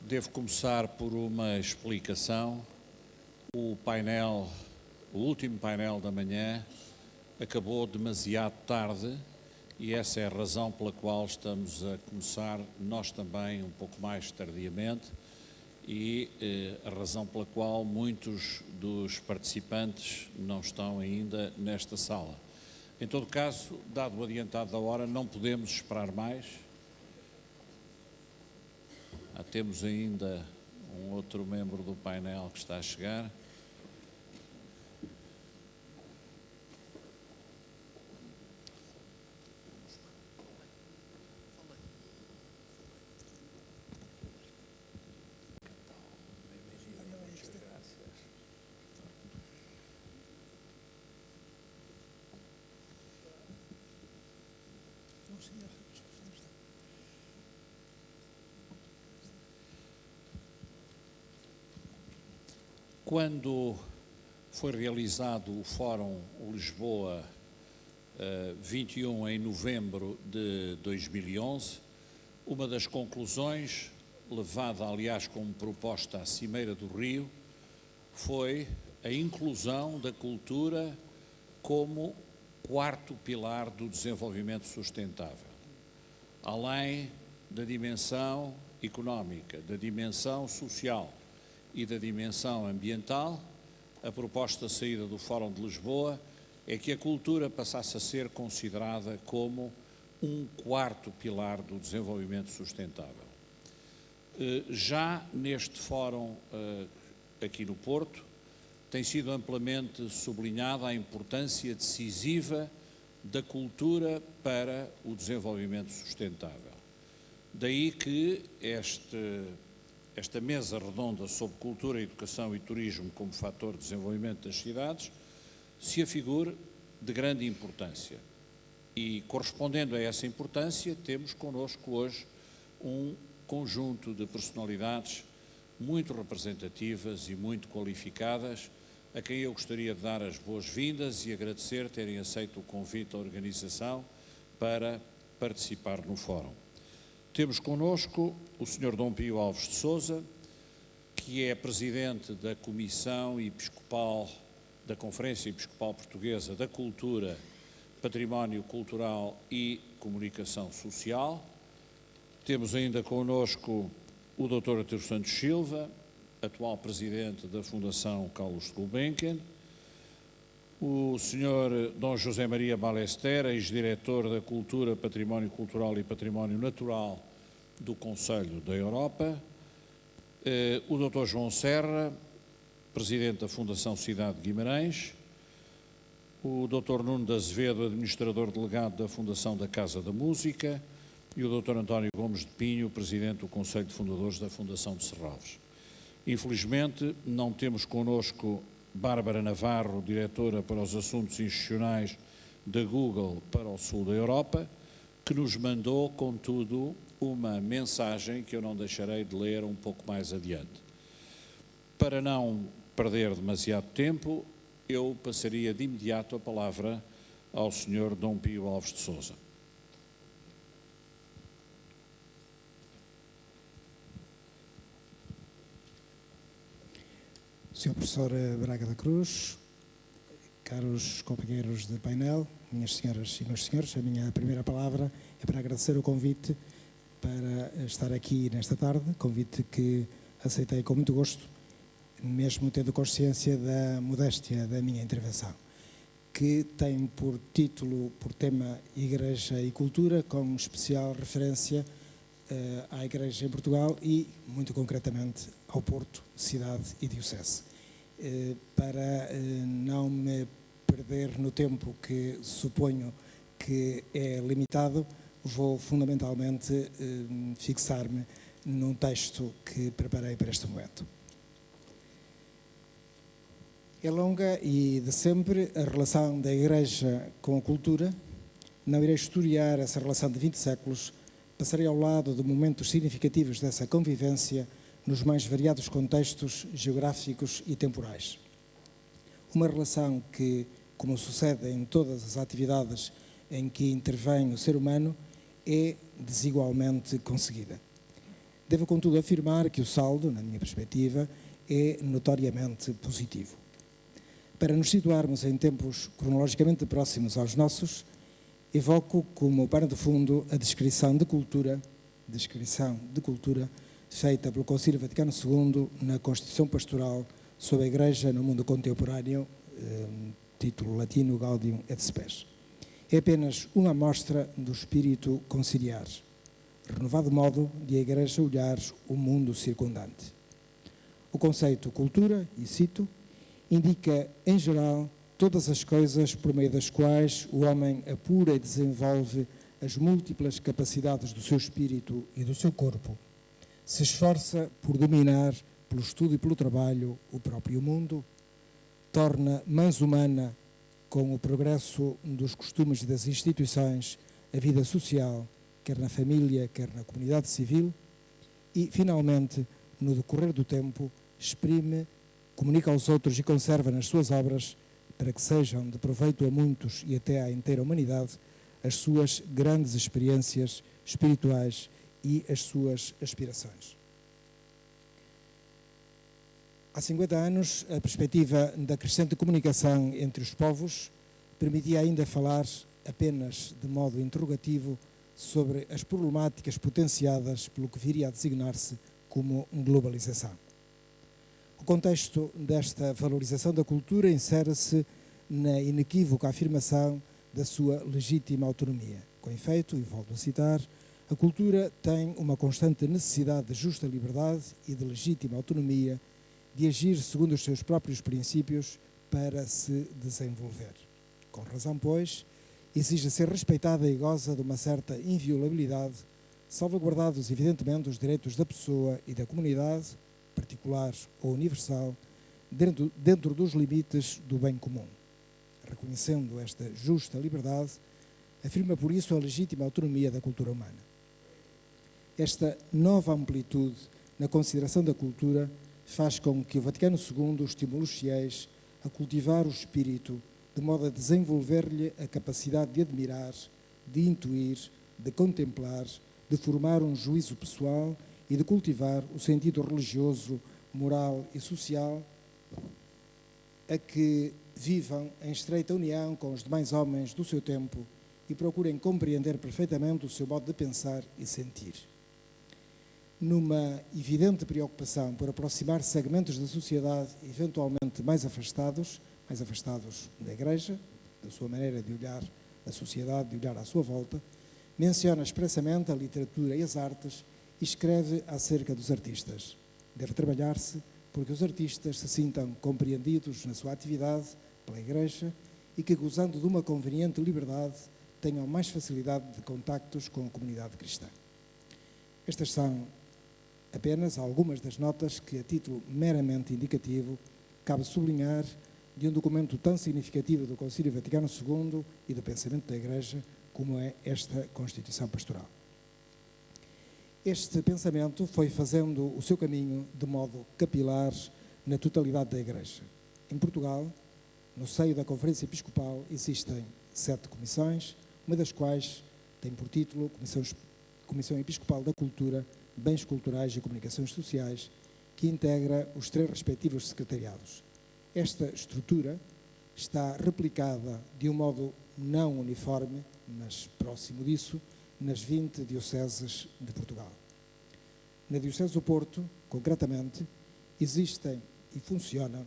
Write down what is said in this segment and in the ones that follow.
Devo começar por uma explicação. O último painel da manhã acabou demasiado tarde e essa é a razão pela qual estamos a começar nós também um pouco mais tardiamente e a razão pela qual muitos dos participantes não estão ainda nesta sala. Em todo caso, dado o adiantado da hora, não podemos esperar mais. Temos ainda um outro membro do painel que está a chegar. Quando foi realizado o Fórum Lisboa 21 em novembro de 2011, uma das conclusões, levada aliás como proposta à Cimeira do Rio, foi a inclusão da cultura como quarto pilar do desenvolvimento sustentável, além da dimensão económica, da dimensão social e da dimensão ambiental. A proposta de saída do Fórum de Lisboa é que a cultura passasse a ser considerada como um quarto pilar do desenvolvimento sustentável. Já neste Fórum aqui no Porto, tem sido amplamente sublinhada a importância decisiva da cultura para o desenvolvimento sustentável. Daí que esta mesa redonda sobre cultura, educação e turismo como fator de desenvolvimento das cidades se afigure de grande importância. E, correspondendo a essa importância, temos connosco hoje um conjunto de personalidades muito representativas e muito qualificadas, a quem eu gostaria de dar as boas-vindas e agradecer terem aceito o convite da organização para participar no Fórum. Temos connosco o Sr. Dom Pio Alves de Sousa, que é Presidente da Comissão Episcopal, da Conferência Episcopal Portuguesa da Cultura, Património Cultural e Comunicação Social. Temos ainda connosco o Dr. Artur Santos Silva, atual Presidente da Fundação Carlos Gulbenkian, o Sr. Dom José Maria Balester, ex-diretor da Cultura, Património Cultural e Património Natural do Conselho da Europa, o Dr. João Serra, Presidente da Fundação Cidade de Guimarães, o Dr. Nuno de Azevedo, Administrador Delegado da Fundação da Casa da Música, e o Dr. António Gomes de Pinho, Presidente do Conselho de Fundadores da Fundação de Serralves. Infelizmente, não temos connosco Bárbara Navarro, Diretora para os Assuntos Institucionais da Google para o Sul da Europa, que nos mandou, contudo, uma mensagem que eu não deixarei de ler um pouco mais adiante. Para não perder demasiado tempo, eu passaria de imediato a palavra ao Sr. Dom Pio Alves de Sousa. Sr. Professor Braga da Cruz, caros companheiros de painel, minhas senhoras e meus senhores, a minha primeira palavra é para agradecer o convite para estar aqui nesta tarde, convite que aceitei com muito gosto, mesmo tendo consciência da modéstia da minha intervenção, que tem por título, por tema, Igreja e Cultura, com especial referência à Igreja em Portugal e, muito concretamente, ao Porto, cidade e diocese. Para não me perder no tempo, que suponho que é limitado, vou fundamentalmente fixar-me num texto que preparei para este momento. É longa e de sempre a relação da Igreja com a cultura. Não irei historiar essa relação de 20 séculos, passarei ao lado de momentos significativos dessa convivência nos mais variados contextos geográficos e temporais. Uma relação que, como sucede em todas as atividades em que intervém o ser humano, é desigualmente conseguida. Devo, contudo, afirmar que o saldo, na minha perspectiva, é notoriamente positivo. Para nos situarmos em tempos cronologicamente próximos aos nossos, evoco como pano de fundo a descrição de cultura feita pelo Concílio Vaticano II na Constituição Pastoral sobre a Igreja no Mundo Contemporâneo, título latino Gaudium et Spes. É apenas uma amostra do espírito conciliar, renovado modo de a Igreja olhar o mundo circundante. O conceito cultura, e cito, indica, em geral, todas as coisas por meio das quais o homem apura e desenvolve as múltiplas capacidades do seu espírito e do seu corpo, se esforça por dominar, pelo estudo e pelo trabalho, o próprio mundo, torna mais humana, com o progresso dos costumes e das instituições, a vida social, quer na família, quer na comunidade civil, e, finalmente, no decorrer do tempo, exprime, comunica aos outros e conserva nas suas obras, para que sejam de proveito a muitos e até à inteira humanidade, as suas grandes experiências espirituais e as suas aspirações. Há 50 anos, a perspectiva da crescente comunicação entre os povos permitia ainda falar apenas de modo interrogativo sobre as problemáticas potenciadas pelo que viria a designar-se como globalização. O contexto desta valorização da cultura insere-se na inequívoca afirmação da sua legítima autonomia. Com efeito, e volto a citar, a cultura tem uma constante necessidade de justa liberdade e de legítima autonomia de agir segundo os seus próprios princípios para se desenvolver. Com razão, pois, exige ser respeitada e goza de uma certa inviolabilidade, salvaguardados, evidentemente, os direitos da pessoa e da comunidade, particular ou universal, dentro dos limites do bem comum. Reconhecendo esta justa liberdade, afirma por isso a legítima autonomia da cultura humana. Esta nova amplitude na consideração da cultura faz com que o Vaticano II estimule os fiéis a cultivar o espírito, de modo a desenvolver-lhe a capacidade de admirar, de intuir, de contemplar, de formar um juízo pessoal e de cultivar o sentido religioso, moral e social, a que vivam em estreita união com os demais homens do seu tempo e procurem compreender perfeitamente o seu modo de pensar e sentir. Numa evidente preocupação por aproximar segmentos da sociedade eventualmente mais afastados da Igreja, da sua maneira de olhar a sociedade, de olhar à sua volta, menciona expressamente a literatura e as artes e escreve acerca dos artistas. Deve trabalhar-se porque os artistas se sintam compreendidos na sua atividade pela Igreja e que, gozando de uma conveniente liberdade, tenham mais facilidade de contactos com a comunidade cristã. Estas são apenas algumas das notas que, a título meramente indicativo, cabe sublinhar de um documento tão significativo do Concílio Vaticano II e do pensamento da Igreja como é esta Constituição Pastoral. Este pensamento foi fazendo o seu caminho de modo capilar na totalidade da Igreja. Em Portugal, no seio da Conferência Episcopal, existem 7 comissões, uma das quais tem por título Comissão Episcopal da Cultura, Bens Culturais e Comunicações Sociais, que integra os 3 respectivos secretariados. Esta estrutura está replicada de um modo não uniforme, mas próximo disso, nas 20 dioceses de Portugal. Na Diocese do Porto, concretamente, existem e funcionam,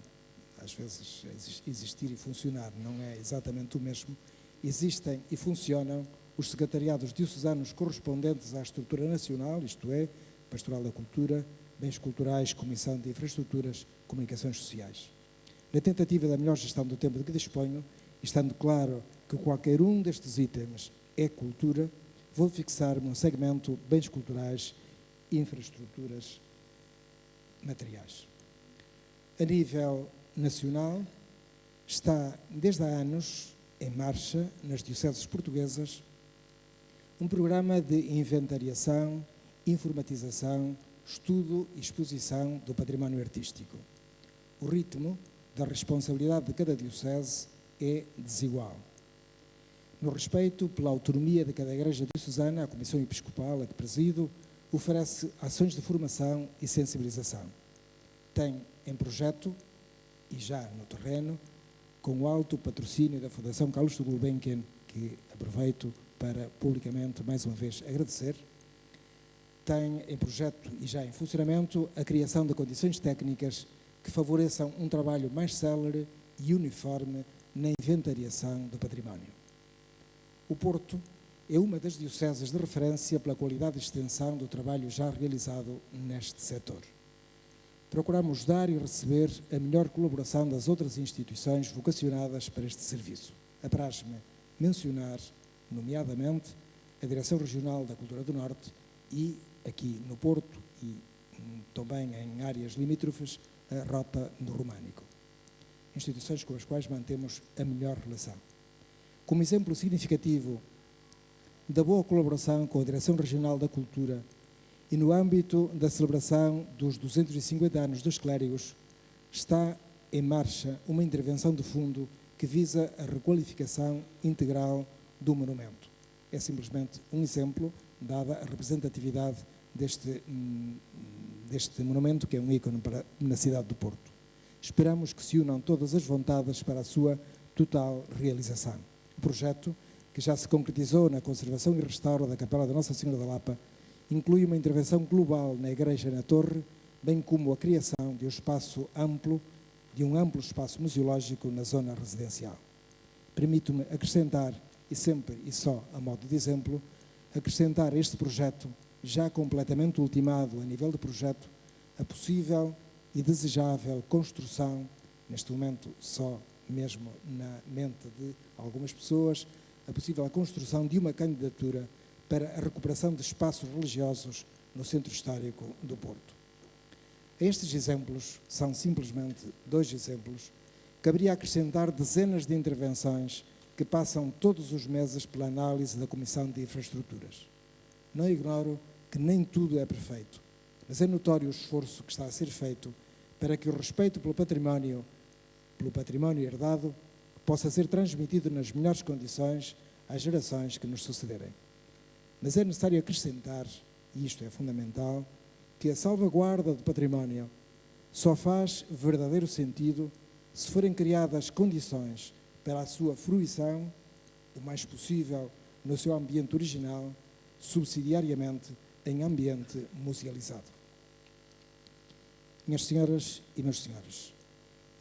às vezes existir e funcionar não é exatamente o mesmo, existem e funcionam os secretariados diocesanos correspondentes à estrutura nacional, isto é, Pastoral da Cultura, Bens Culturais, Comissão de Infraestruturas, Comunicações Sociais. Na tentativa da melhor gestão do tempo de que disponho, estando claro que qualquer um destes itens é cultura, vou fixar-me no segmento Bens Culturais e Infraestruturas Materiais. A nível nacional, está desde há anos em marcha nas dioceses portuguesas um programa de inventariação, informatização, estudo e exposição do património artístico. O ritmo da responsabilidade de cada diocese é desigual. No respeito pela autonomia de cada igreja diocesana, a Comissão Episcopal, a que presido, oferece ações de formação e sensibilização. Tem em projeto, e já no terreno, com o alto patrocínio da Fundação Carlos de Gulbenkian, que aproveito para publicamente, mais uma vez, agradecer, tem em projeto e já em funcionamento a criação de condições técnicas que favoreçam um trabalho mais célere e uniforme na inventariação do património. O Porto é uma das dioceses de referência pela qualidade e extensão do trabalho já realizado neste setor. Procuramos dar e receber a melhor colaboração das outras instituições vocacionadas para este serviço. Apraz-me mencionar, nomeadamente, a Direção Regional da Cultura do Norte e, aqui no Porto e também em áreas limítrofes, a Rota do Românico. Instituições com as quais mantemos a melhor relação. Como exemplo significativo da boa colaboração com a Direção Regional da Cultura e no âmbito da celebração dos 250 anos dos clérigos, está em marcha uma intervenção de fundo que visa a requalificação integral do monumento. É simplesmente um exemplo, dada a representatividade deste monumento, que é um ícone na cidade do Porto. Esperamos que se unam todas as vontades para a sua total realização. O projeto, que já se concretizou na conservação e restauro da Capela da Nossa Senhora da Lapa, inclui uma intervenção global na Igreja na Torre, bem como a criação de um amplo espaço museológico na zona residencial. Permito-me acrescentar, e sempre e só a modo de exemplo, acrescentar a este projeto, já completamente ultimado a nível de projeto, a possível e desejável construção, neste momento só mesmo na mente de algumas pessoas, a possível construção de uma candidatura para a recuperação de espaços religiosos no centro histórico do Porto. A estes exemplos, são simplesmente 2 exemplos, caberia acrescentar dezenas de intervenções que passam todos os meses pela análise da Comissão de Infraestruturas. Não ignoro que nem tudo é perfeito, mas é notório o esforço que está a ser feito para que o respeito pelo património herdado, possa ser transmitido nas melhores condições às gerações que nos sucederem. Mas é necessário acrescentar, e isto é fundamental, que a salvaguarda do património só faz verdadeiro sentido se forem criadas condições para a sua fruição, o mais possível no seu ambiente original, subsidiariamente em ambiente musealizado. Minhas senhoras e meus senhores,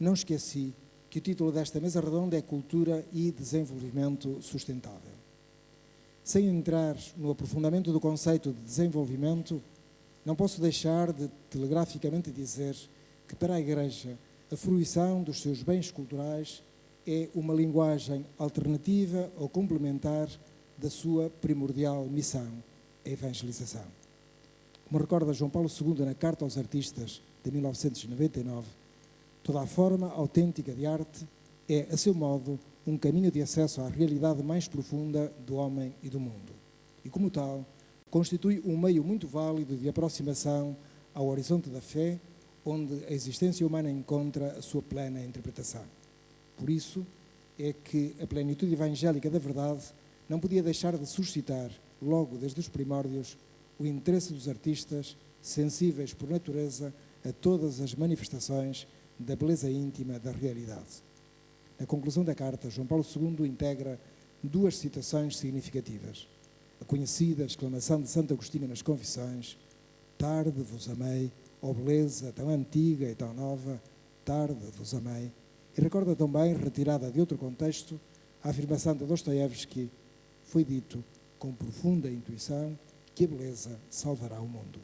não esqueci que o título desta mesa redonda é Cultura e Desenvolvimento Sustentável. Sem entrar no aprofundamento do conceito de desenvolvimento, não posso deixar de telegraficamente dizer que para a Igreja a fruição dos seus bens culturais é uma linguagem alternativa ou complementar da sua primordial missão, a evangelização. Como recorda João Paulo II na Carta aos Artistas de 1999, toda a forma autêntica de arte é, a seu modo, um caminho de acesso à realidade mais profunda do homem e do mundo. E, como tal, constitui um meio muito válido de aproximação ao horizonte da fé, onde a existência humana encontra a sua plena interpretação. Por isso é que a plenitude evangélica da verdade não podia deixar de suscitar, logo desde os primórdios, o interesse dos artistas, sensíveis por natureza a todas as manifestações da beleza íntima da realidade. Na conclusão da carta, João Paulo II integra 2 citações significativas. A conhecida exclamação de Santo Agostinho nas Confissões: "Tarde vos amei, ó beleza tão antiga e tão nova, tarde vos amei", e recorda também, retirada de outro contexto, a afirmação de Dostoiévski: "Foi dito com profunda intuição que a beleza salvará o mundo".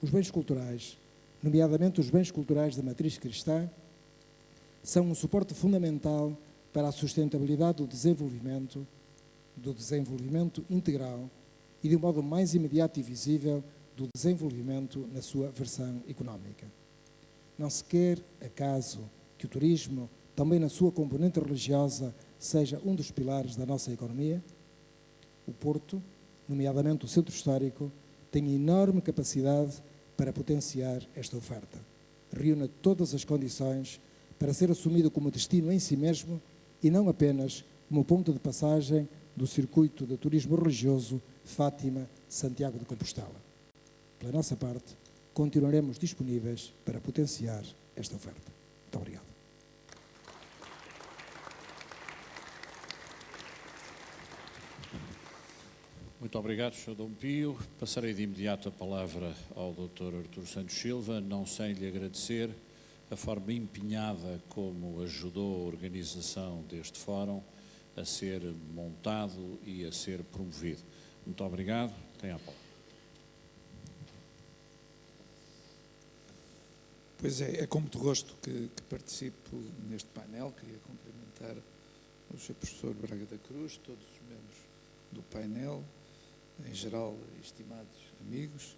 Os bens culturais, nomeadamente os bens culturais da matriz cristã, são um suporte fundamental para a sustentabilidade do desenvolvimento integral e, de um modo mais imediato e visível, do desenvolvimento na sua versão económica. Não se quer, acaso, que o turismo, também na sua componente religiosa, seja um dos pilares da nossa economia? O Porto, nomeadamente o centro histórico, tem enorme capacidade para potenciar esta oferta. Reúne todas as condições para ser assumido como destino em si mesmo e não apenas como ponto de passagem do circuito de turismo religioso Fátima-Santiago de Compostela. pela nossa parte, continuaremos disponíveis para potenciar esta oferta. Muito obrigado. Muito obrigado, Sr. Dom Pio. Passarei de imediato a palavra ao Dr. Artur Santos Silva, não sem lhe agradecer a forma empenhada como ajudou a organização deste fórum a ser montado e a ser promovido. Muito obrigado. Tenha a palavra. Pois é com muito gosto que participo neste painel. Queria cumprimentar o Sr. Professor Braga da Cruz, todos os membros do painel, em geral, estimados amigos,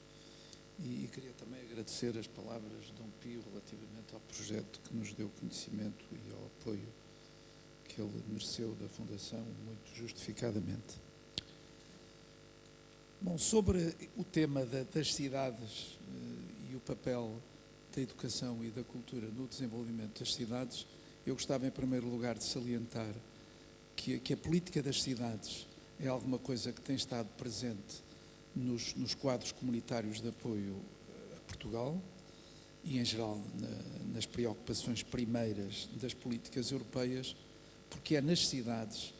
e queria também agradecer as palavras de Dom Pio relativamente ao projeto que nos deu conhecimento e ao apoio que ele mereceu da Fundação, muito justificadamente. Bom, sobre o tema das cidades e o papel da educação e da cultura no desenvolvimento das cidades, eu gostava em primeiro lugar de salientar que a política das cidades é alguma coisa que tem estado presente nos quadros comunitários de apoio a Portugal e, em geral, nas preocupações primeiras das políticas europeias, porque é nas cidades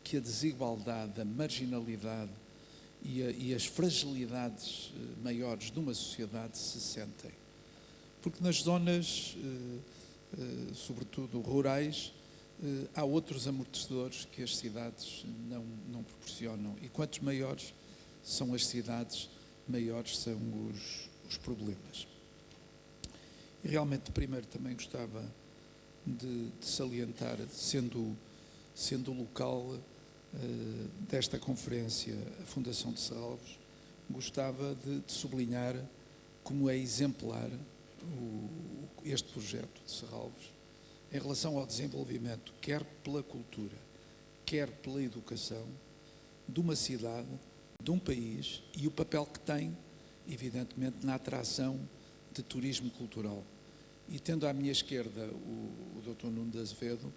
que a desigualdade, a marginalidade e as fragilidades maiores de uma sociedade se sentem. Porque nas zonas, sobretudo rurais, há outros amortecedores que as cidades não proporcionam. E quantos maiores são as cidades, maiores são os problemas. E realmente, primeiro, também gostava de salientar, sendo o local desta conferência a Fundação de Serralves, gostava de sublinhar como é exemplar este projeto de Serralves em relação ao desenvolvimento, quer pela cultura, quer pela educação, de uma cidade, de um país, e o papel que tem, evidentemente, na atração de turismo cultural. E tendo à minha esquerda o Dr. Nuno de Azevedo,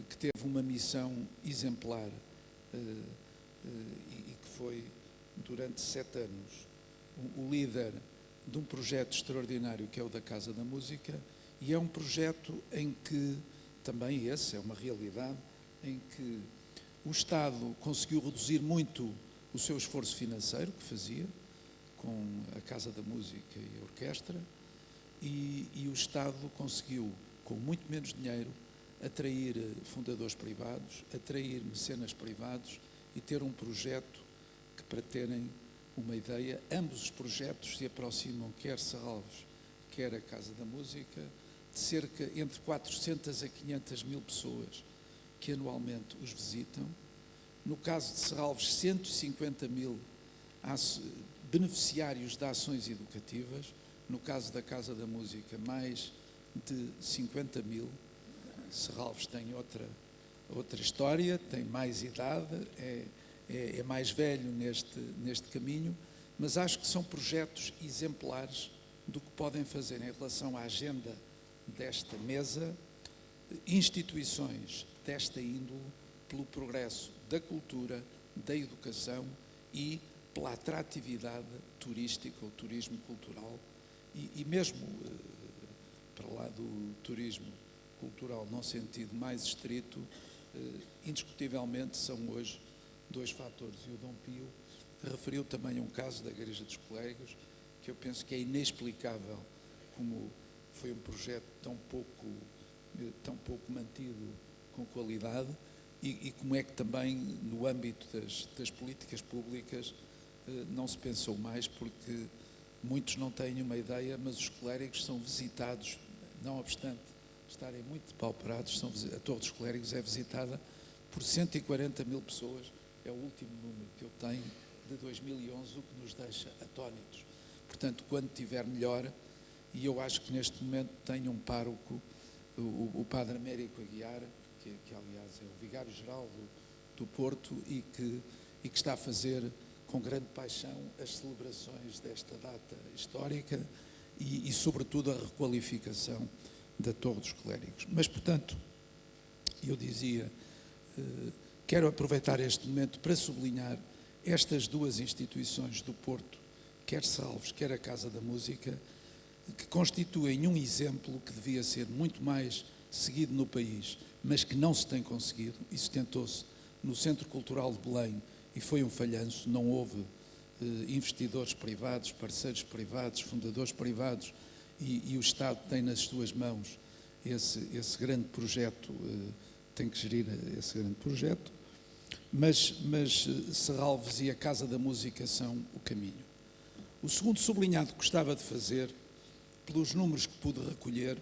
que teve uma missão exemplar e que foi, durante 7 anos, o líder de um projeto extraordinário que é o da Casa da Música, e é um projeto em que, também esse é uma realidade, em que o Estado conseguiu reduzir muito o seu esforço financeiro que fazia com a Casa da Música e a Orquestra, e o Estado conseguiu, com muito menos dinheiro, atrair fundadores privados, atrair mecenas privados e ter um projeto que, para terem uma ideia, ambos os projetos se aproximam, quer Serralves, quer a Casa da Música, de cerca entre 400 a 500 mil pessoas que anualmente os visitam. No caso de Serralves, 150 mil beneficiários de ações educativas. No caso da Casa da Música, mais de 50 mil. Serralves tem outra história, tem mais idade, é mais velho neste caminho, mas acho que são projetos exemplares do que podem fazer em relação à agenda desta mesa, instituições desta índole, pelo progresso da cultura, da educação e pela atratividade turística, ou turismo cultural, e mesmo para lá do turismo cultural num sentido mais estrito, indiscutivelmente são hoje 2 fatores. E o Dom Pio referiu também um caso da Igreja dos Colégios, que eu penso que é inexplicável como foi um projeto tão pouco mantido com qualidade, e como é que também no âmbito das políticas públicas não se pensou mais, porque muitos não têm uma ideia, mas os clérigos são visitados, não obstante estarem muito depauperados, a Torre dos Clérigos é visitada por 140 mil pessoas, é o último número que eu tenho de 2011, o que nos deixa atónitos. Portanto, quando tiver melhor, e eu acho que neste momento tenho um pároco, o Padre Américo Aguiar, que aliás é o Vigário-Geral do Porto, e que está a fazer com grande paixão as celebrações desta data histórica e sobretudo, a requalificação da Torre dos Clérigos. Mas, portanto, eu dizia, quero aproveitar este momento para sublinhar estas 2 instituições do Porto, quer Salves, quer a Casa da Música, que constituem um exemplo que devia ser muito mais seguido no país, mas que não se tem conseguido. Isso tentou-se no Centro Cultural de Belém e foi um falhanço, não houve investidores privados, parceiros privados, fundadores privados, e o Estado tem nas suas mãos esse grande projeto, tem que gerir esse grande projeto, mas Serralves e a Casa da Música são o caminho. O segundo sublinhado que gostava de fazer, pelos números que pude recolher,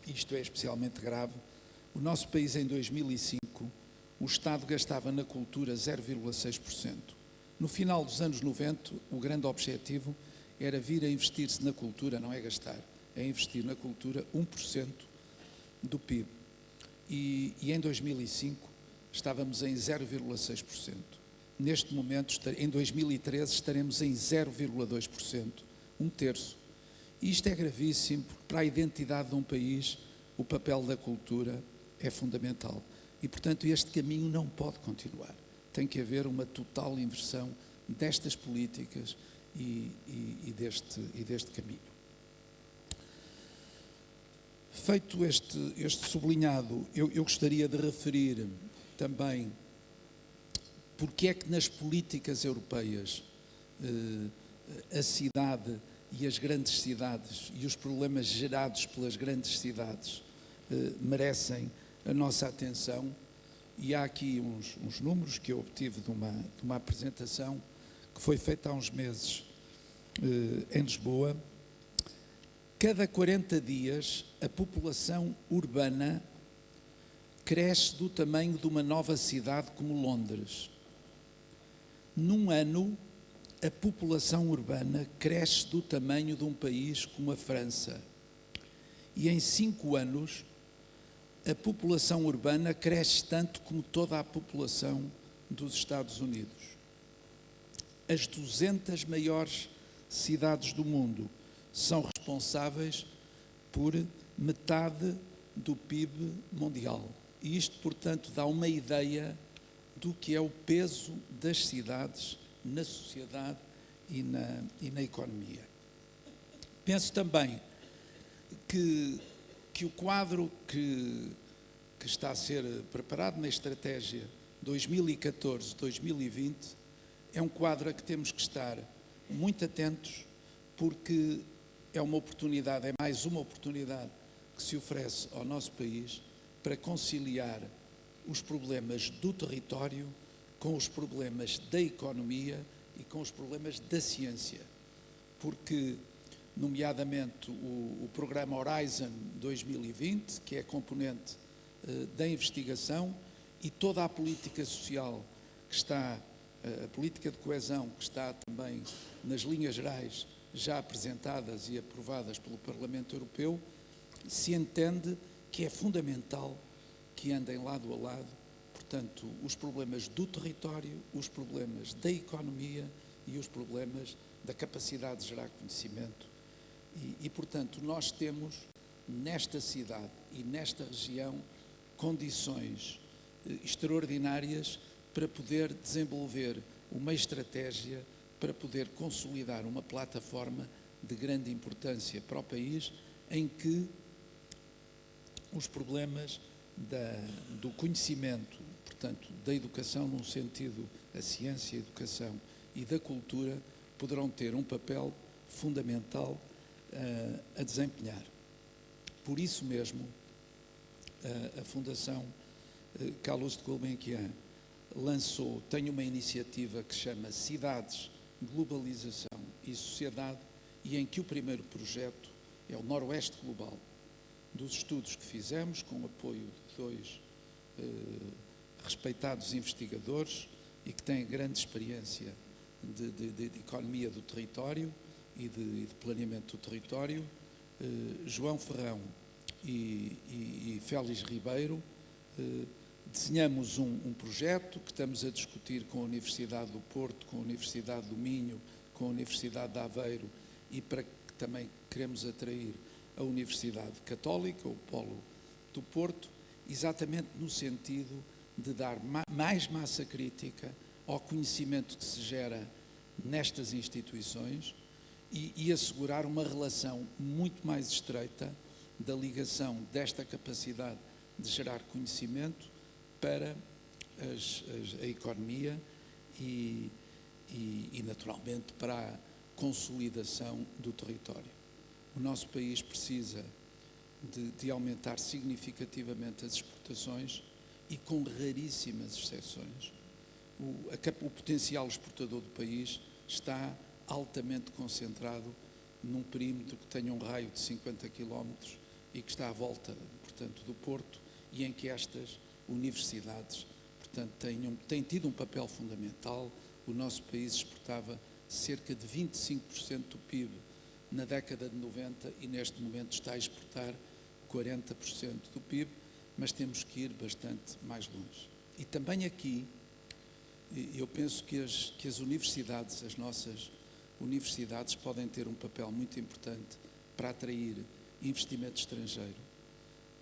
isto é especialmente grave, o nosso país em 2005, o Estado gastava na cultura 0,6%. No final dos anos 90, o grande objetivo era vir a investir-se na cultura, não é gastar, é investir na cultura 1% do PIB. E em 2005 estávamos em 0,6%. Neste momento, em 2013, estaremos em 0,2%, um terço. E isto é gravíssimo, porque para a identidade de um país, o papel da cultura é fundamental. E, portanto, este caminho não pode continuar. Tem que haver uma total inversão destas políticas e deste caminho. Feito este sublinhado, eu gostaria de referir também porque é que nas políticas europeias a cidade e as grandes cidades e os problemas gerados pelas grandes cidades merecem a nossa atenção. E há aqui uns números que eu obtive de uma apresentação que foi feita há uns meses em Lisboa. Cada 40 dias a população urbana cresce do tamanho de uma nova cidade como Londres. Num ano, a população urbana cresce do tamanho de um país como a França. E em 5 anos, a população urbana cresce tanto como toda a população dos Estados Unidos. As 200 maiores cidades do mundo são responsáveis por metade do PIB mundial. E isto, portanto, dá uma ideia do que é o peso das cidades na sociedade e na economia. Penso também que o quadro que está a ser preparado na estratégia 2014-2020 é um quadro a que temos que estar muito atentos, porque é uma oportunidade, é mais uma oportunidade que se oferece ao nosso país para conciliar os problemas do território com os problemas da economia e com os problemas da ciência, porque, nomeadamente, o programa Horizon 2020, que é componente da investigação, e toda a política social que está, a política de coesão que está também nas linhas gerais já apresentadas e aprovadas pelo Parlamento Europeu, se entende que é fundamental que andem lado a lado, portanto, os problemas do território, os problemas da economia e os problemas da capacidade de gerar conhecimento. E, portanto, nós temos nesta cidade e nesta região condições extraordinárias para poder desenvolver uma estratégia para poder consolidar uma plataforma de grande importância para o país, em que os problemas do conhecimento, portanto, da educação num sentido, a ciência, a educação e da cultura, poderão ter um papel fundamental a desempenhar. Por isso mesmo, a Fundação Carlos de Gulbenkian tem uma iniciativa que se chama Cidades, Globalização e Sociedade, e em que o primeiro projeto é o Noroeste Global, dos estudos que fizemos, com o apoio de 2 respeitados investigadores e que têm grande experiência de economia do território e de planeamento do território, João Ferrão e Félix Ribeiro. Desenhamos um projeto que estamos a discutir com a Universidade do Porto, com a Universidade do Minho, com a Universidade de Aveiro, e para que também queremos atrair a Universidade Católica, o Polo do Porto, exatamente no sentido de dar mais massa crítica ao conhecimento que se gera nestas instituições e assegurar uma relação muito mais estreita da ligação desta capacidade de gerar conhecimento para a economia e naturalmente para a consolidação do território. O nosso país precisa de aumentar significativamente as exportações e com raríssimas exceções. O potencial exportador do país está altamente concentrado num perímetro que tenha um raio de 50 km e que está à volta, portanto, do Porto, e em que estas universidades, portanto, têm tido um papel fundamental. O nosso país exportava cerca de 25% do PIB na década de 90 e neste momento está a exportar 40% do PIB, mas temos que ir bastante mais longe. E também aqui, eu penso que as universidades, as nossas universidades, podem ter um papel muito importante para atrair investimento estrangeiro,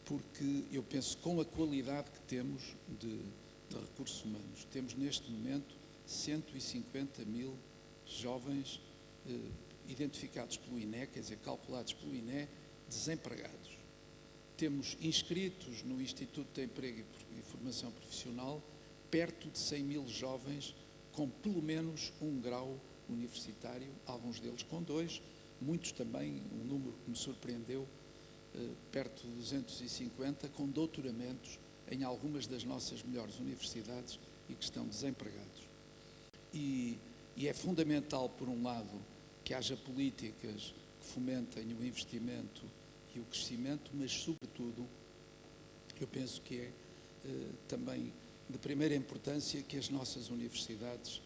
porque eu penso que com a qualidade que temos de recursos humanos, temos neste momento 150 mil jovens identificados pelo INE, quer dizer, calculados pelo INE, desempregados. Temos inscritos no Instituto de Emprego e Formação Profissional perto de 100 mil jovens com pelo menos um grau universitário, alguns deles com 2, muitos também, um número que me surpreendeu, perto de 250, com doutoramentos em algumas das nossas melhores universidades e que estão desempregados. E é fundamental, por um lado, que haja políticas que fomentem o investimento e o crescimento, mas, sobretudo, eu penso que é também de primeira importância que as nossas universidades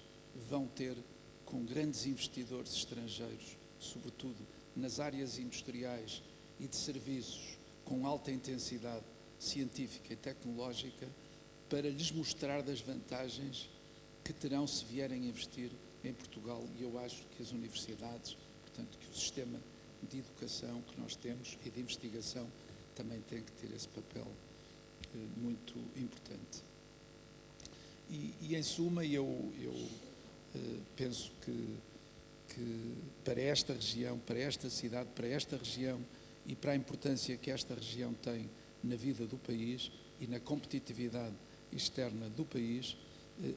vão ter com grandes investidores estrangeiros, sobretudo nas áreas industriais e de serviços com alta intensidade científica e tecnológica, para lhes mostrar das vantagens que terão se vierem a investir em Portugal. E eu acho que as universidades, portanto, que o sistema de educação que nós temos e de investigação também tem que ter esse papel muito importante. E em suma, eu penso que para esta região, para esta cidade, para esta região e para a importância que esta região tem na vida do país e na competitividade externa do país,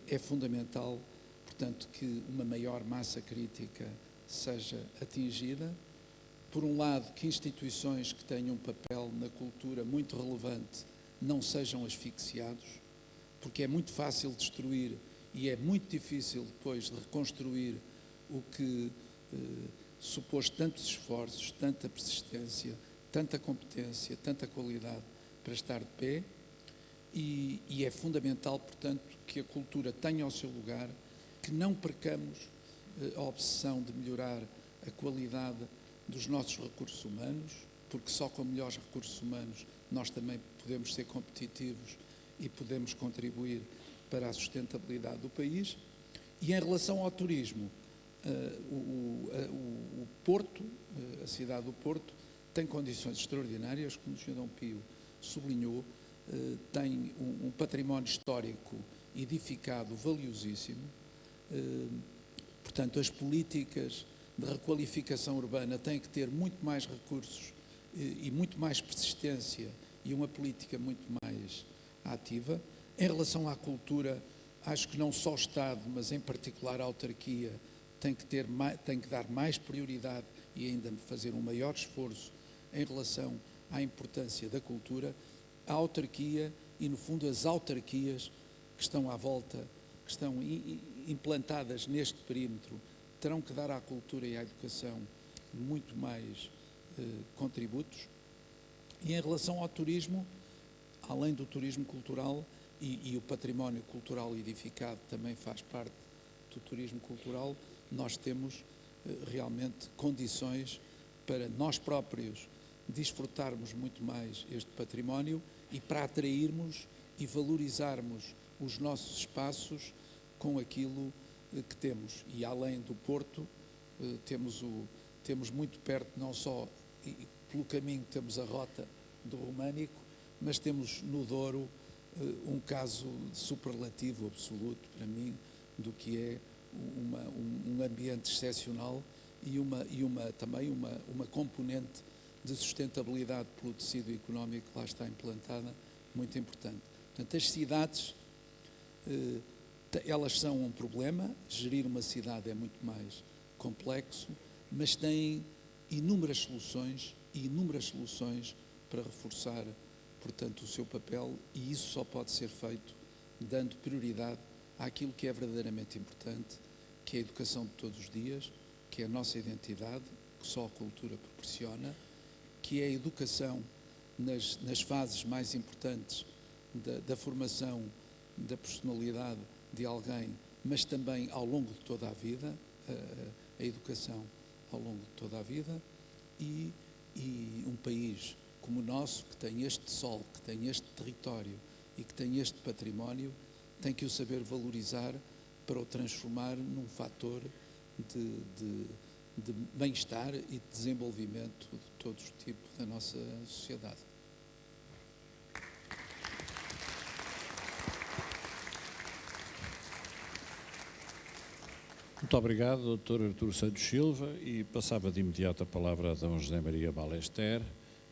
é fundamental, portanto, que uma maior massa crítica seja atingida. Por um lado, que instituições que tenham um papel na cultura muito relevante não sejam asfixiados, porque é muito fácil destruir e é muito difícil depois de reconstruir o que supôs tantos esforços, tanta persistência, tanta competência, tanta qualidade para estar de pé. E é fundamental, portanto, que a cultura tenha o seu lugar, que não percamos a obsessão de melhorar a qualidade dos nossos recursos humanos, porque só com melhores recursos humanos nós também podemos ser competitivos e podemos contribuir para a sustentabilidade do país. E em relação ao turismo, o Porto, a cidade do Porto, tem condições extraordinárias, como o Sr. Dom Pio sublinhou, tem um património histórico edificado valiosíssimo. Portanto, as políticas de requalificação urbana têm que ter muito mais recursos e muito mais persistência e uma política muito mais ativa. Em relação à cultura, acho que não só o Estado, mas em particular a autarquia, tem que dar mais prioridade e ainda fazer um maior esforço em relação à importância da cultura. A autarquia e, no fundo, as autarquias que estão à volta, que estão implantadas neste perímetro, terão que dar à cultura e à educação muito mais contributos. E em relação ao turismo, além do turismo cultural, e o património cultural edificado também faz parte do turismo cultural, nós temos realmente condições para nós próprios desfrutarmos muito mais este património e para atrairmos e valorizarmos os nossos espaços com aquilo que temos. E além do Porto, temos muito perto, não só pelo caminho temos a rota do Românico, mas temos no Douro um caso superlativo absoluto para mim do que é um ambiente excepcional e também uma componente de sustentabilidade pelo tecido económico que lá está implantada, muito importante. Portanto, as cidades, elas são um problema, gerir uma cidade é muito mais complexo, mas têm inúmeras soluções para reforçar, portanto, o seu papel, e isso só pode ser feito dando prioridade àquilo que é verdadeiramente importante, que é a educação de todos os dias, que é a nossa identidade, que só a cultura proporciona, que é a educação nas fases mais importantes da formação da personalidade de alguém, mas também ao longo de toda a vida, a educação ao longo de toda a vida, e um país como o nosso, que tem este sol, que tem este território e que tem este património, tem que o saber valorizar para o transformar num fator de bem-estar e de desenvolvimento de todos os tipos da nossa sociedade. Muito obrigado, Dr. Artur Santos Silva, e passava de imediato a palavra a D. José Maria Ballester,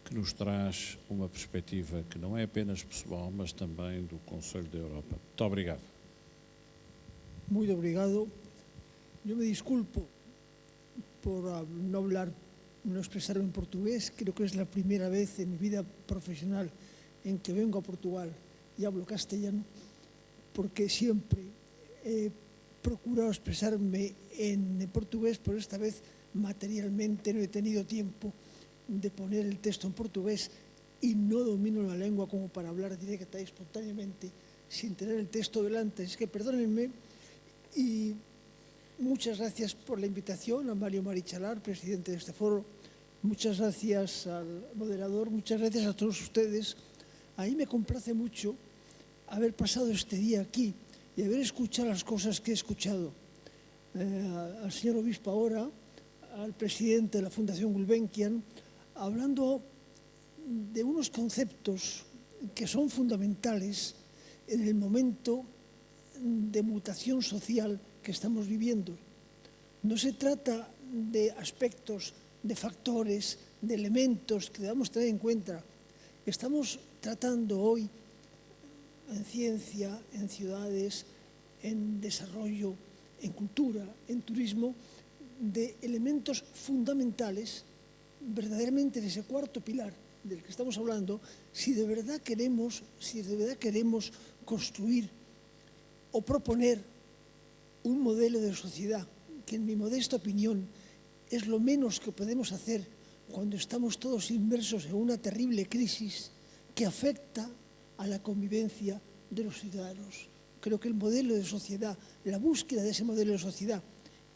que nos traz uma perspectiva que não é apenas pessoal, mas também do Conselho da Europa. Muito obrigado. Muy obrigado. Yo me disculpo por no hablar, no expresarme en portugués. Creo que es la primera vez en mi vida profesional en que vengo a Portugal y hablo castellano, porque siempre he procurado expresarme en portugués, pero esta vez materialmente no he tenido tiempo de poner el texto en portugués y no domino la lengua como para hablar directa y espontáneamente sin tener el texto delante. Es que perdónenme. Y muchas gracias por la invitación a Mario Marichalar, presidente de este foro. Muchas gracias al moderador, muchas gracias a todos ustedes. A mí me complace mucho haber pasado este día aquí y haber escuchado las cosas que he escuchado. Al señor obispo ahora, al presidente de la Fundación Gulbenkian, hablando de unos conceptos que son fundamentales en el momento de mutación social que estamos viviendo. No se trata de aspectos, de factores, de elementos que debamos tener en cuenta. Estamos tratando hoy en ciencia, en ciudades, en desarrollo, en cultura, en turismo, de elementos fundamentales, verdaderamente en ese cuarto pilar del que estamos hablando, si de verdad queremos construir o proponer un modelo de sociedad que, en mi modesta opinión, es lo menos que podemos hacer cuando estamos todos inmersos en una terrible crisis que afecta a la convivencia de los ciudadanos. Creo que el modelo de sociedad, la búsqueda de ese modelo de sociedad,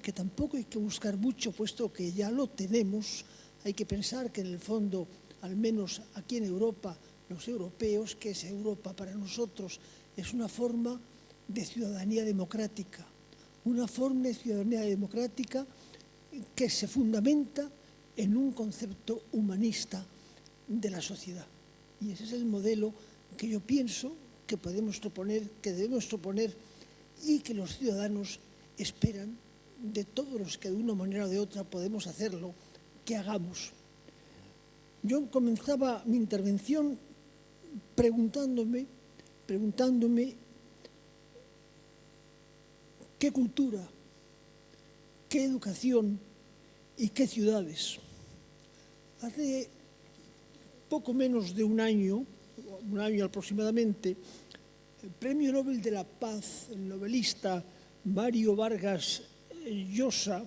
que tampoco hay que buscar mucho, puesto que ya lo tenemos, hay que pensar que en el fondo, al menos aquí en Europa, los europeos, que es Europa para nosotros, es una forma de ciudadanía democrática, una forma de ciudadanía democrática que se fundamenta en un concepto humanista de la sociedad. Y ese es el modelo que yo pienso que podemos proponer, que debemos proponer y que los ciudadanos esperan de todos los que de una manera o de otra podemos hacerlo, que hagamos. Yo comenzaba mi intervención preguntándome qué cultura, qué educación y qué ciudades. Hace poco menos de un año aproximadamente, el Premio Nobel de la Paz, el novelista Mario Vargas Llosa,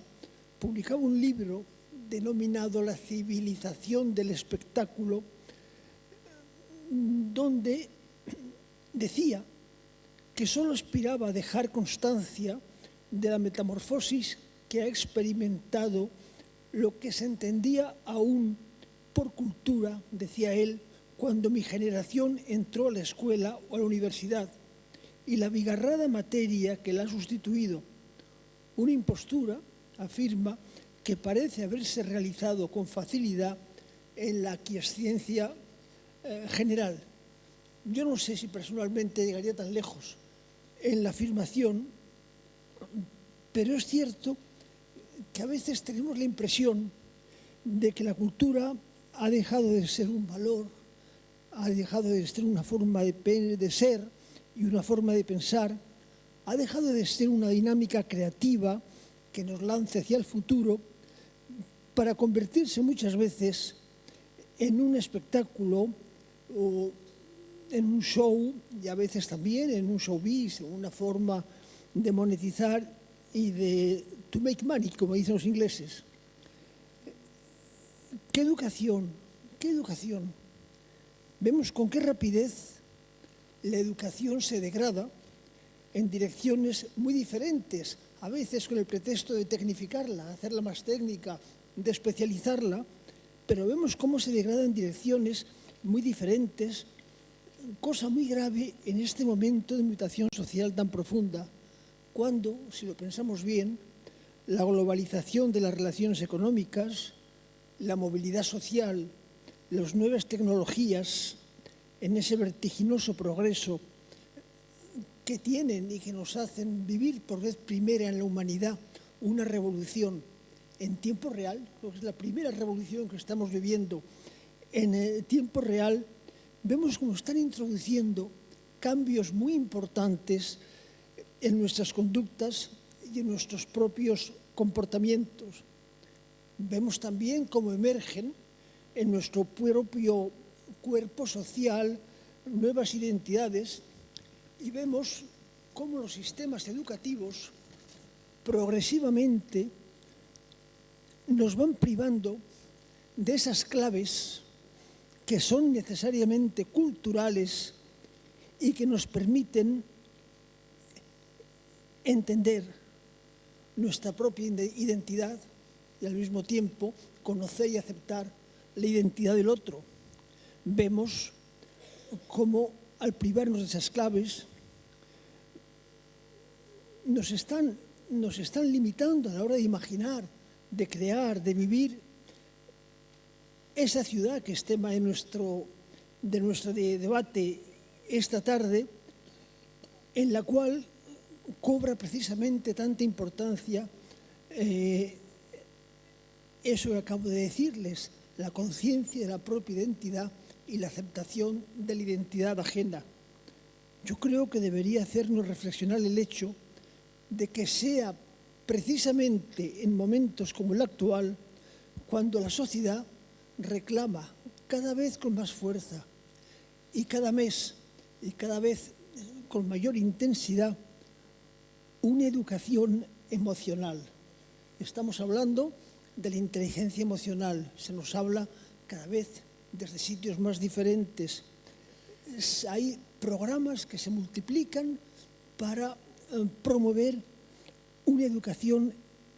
publicaba un libro denominado La civilización del espectáculo, donde decía que solo aspiraba a dejar constancia de la metamorfosis que ha experimentado lo que se entendía aún por cultura, decía él, cuando mi generación entró a la escuela o a la universidad, y la abigarrada materia que la ha sustituido. Una impostura, afirma, que parece haberse realizado con facilidad en la aquiescencia general. Yo no sé si personalmente llegaría tan lejos en la afirmación, pero es cierto que a veces tenemos la impresión de que la cultura ha dejado de ser un valor, ha dejado de ser una forma de ser y una forma de pensar, ha dejado de ser una dinámica creativa que nos lance hacia el futuro para convertirse muchas veces en un espectáculo o en un show, y a veces también en un showbiz, una forma de monetizar y de to make money, como dicen los ingleses. ¿Qué educación? ¿Qué educación? Vemos con qué rapidez la educación se degrada en direcciones muy diferentes, a veces con el pretexto de tecnificarla, hacerla más técnica, de especializarla, pero vemos cómo se degrada en direcciones muy diferentes, cosa muy grave en este momento de mutación social tan profunda, cuando, si lo pensamos bien, la globalización de las relaciones económicas, la movilidad social, las nuevas tecnologías, en ese vertiginoso progreso que tienen y que nos hacen vivir por vez primera en la humanidad una revolución en tiempo real, creo que es la primera revolución que estamos viviendo en tiempo real, vemos cómo están introduciendo cambios muy importantes en nuestras conductas y en nuestros propios comportamientos. Vemos también cómo emergen en nuestro propio cuerpo social nuevas identidades y vemos cómo los sistemas educativos progresivamente nos van privando de esas claves que son necesariamente culturales y que nos permiten entender nuestra propia identidad y al mismo tiempo conocer y aceptar la identidad del otro. Vemos cómo al privarnos de esas claves nos están limitando a la hora de imaginar, de crear, de vivir esa ciudad que es tema de nuestro debate esta tarde, en la cual cobra precisamente tanta importancia eso que acabo de decirles, la conciencia de la propia identidad y la aceptación de la identidad ajena. Yo creo que debería hacernos reflexionar el hecho de que sea precisamente en momentos como el actual cuando la sociedad reclama cada vez con más fuerza y cada mes y cada vez con mayor intensidad una educación emocional. Estamos hablando de la inteligencia emocional, se nos habla cada vez desde sitios más diferentes. Hay programas que se multiplican para promover una educación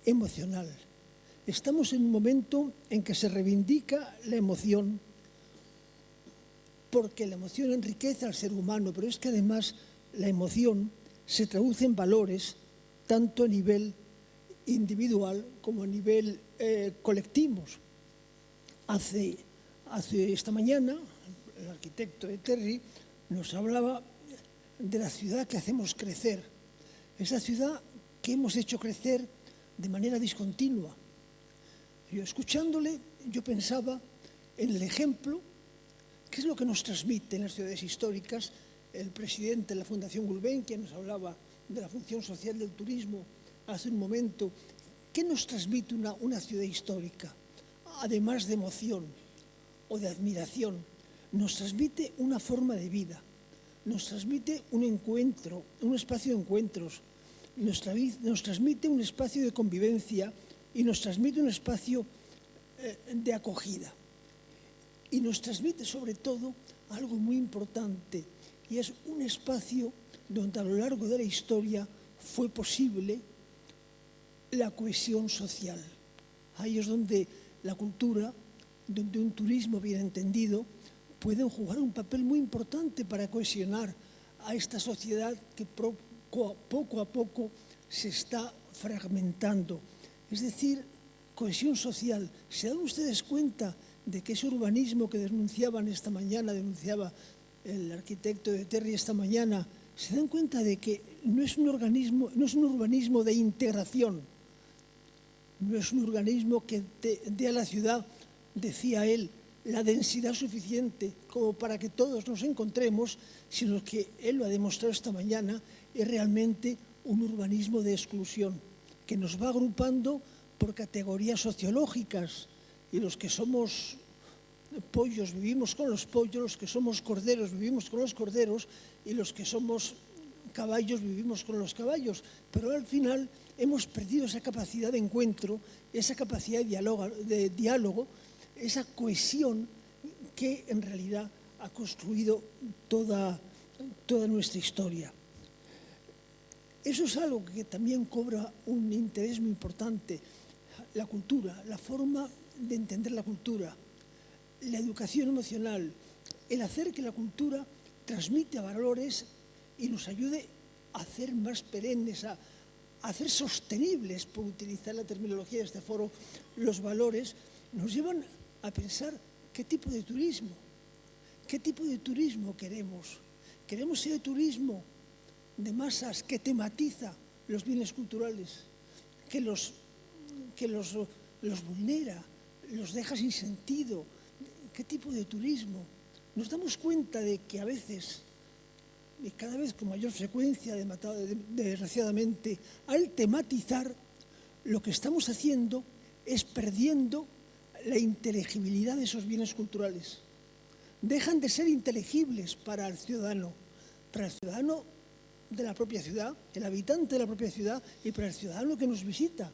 emocional. Estamos en un momento en que se reivindica la emoción, porque la emoción enriquece al ser humano, pero es que además la emoción se traduce en valores tanto a nivel individual como a nivel colectivos. Esta mañana el arquitecto de Terry nos hablaba de la ciudad que hacemos crecer, esa ciudad que hemos hecho crecer de manera discontinua. Yo escuchándole, yo pensaba en el ejemplo, qué es lo que nos transmite en las ciudades históricas. El presidente de la Fundación Gulbenkian nos hablaba de la función social del turismo hace un momento. ¿Qué nos transmite una ciudad histórica? Además de emoción o de admiración, nos transmite una forma de vida, nos transmite un encuentro, un espacio de encuentros, nos transmite un espacio de convivencia y nos transmite un espacio de acogida. Y nos transmite sobre todo algo muy importante, y es un espacio donde a lo largo de la historia fue posible la cohesión social. Ahí es donde la cultura, donde un turismo bien entendido, pueden jugar un papel muy importante para cohesionar a esta sociedad que poco a poco se está fragmentando. Es decir, cohesión social. ¿Se dan ustedes cuenta de que ese urbanismo que denunciaban denunciaba el arquitecto de Terry esta mañana, se dan cuenta de que no es un urbanismo de integración, no es un urbanismo que dé a la ciudad, decía él, la densidad suficiente como para que todos nos encontremos, sino que él lo ha demostrado esta mañana, es realmente un urbanismo de exclusión, que nos va agrupando por categorías sociológicas, y los que somos pollos vivimos con los pollos, los que somos corderos vivimos con los corderos, y los que somos caballos vivimos con los caballos, pero al final hemos perdido esa capacidad de encuentro, esa capacidad de diálogo, esa cohesión que en realidad ha construido toda nuestra historia. Eso es algo que también cobra un interés muy importante, la cultura, la forma de entender la cultura, la educación emocional, el hacer que la cultura transmita valores y nos ayude a hacer más perennes, a hacer sostenibles, por utilizar la terminología de este foro, los valores, nos llevan a pensar qué tipo de turismo queremos. Queremos ese turismo de masas que tematiza los bienes culturales, que los vulnera, los deja sin sentido. ¿Qué tipo de turismo? Nos damos cuenta de que a veces, y cada vez con mayor frecuencia, desgraciadamente, al tematizar, lo que estamos haciendo es perdiendo la inteligibilidad de esos bienes culturales. Dejan de ser inteligibles para el ciudadano de la propia ciudad, el habitante de la propia ciudad, y para el ciudadano que nos visita.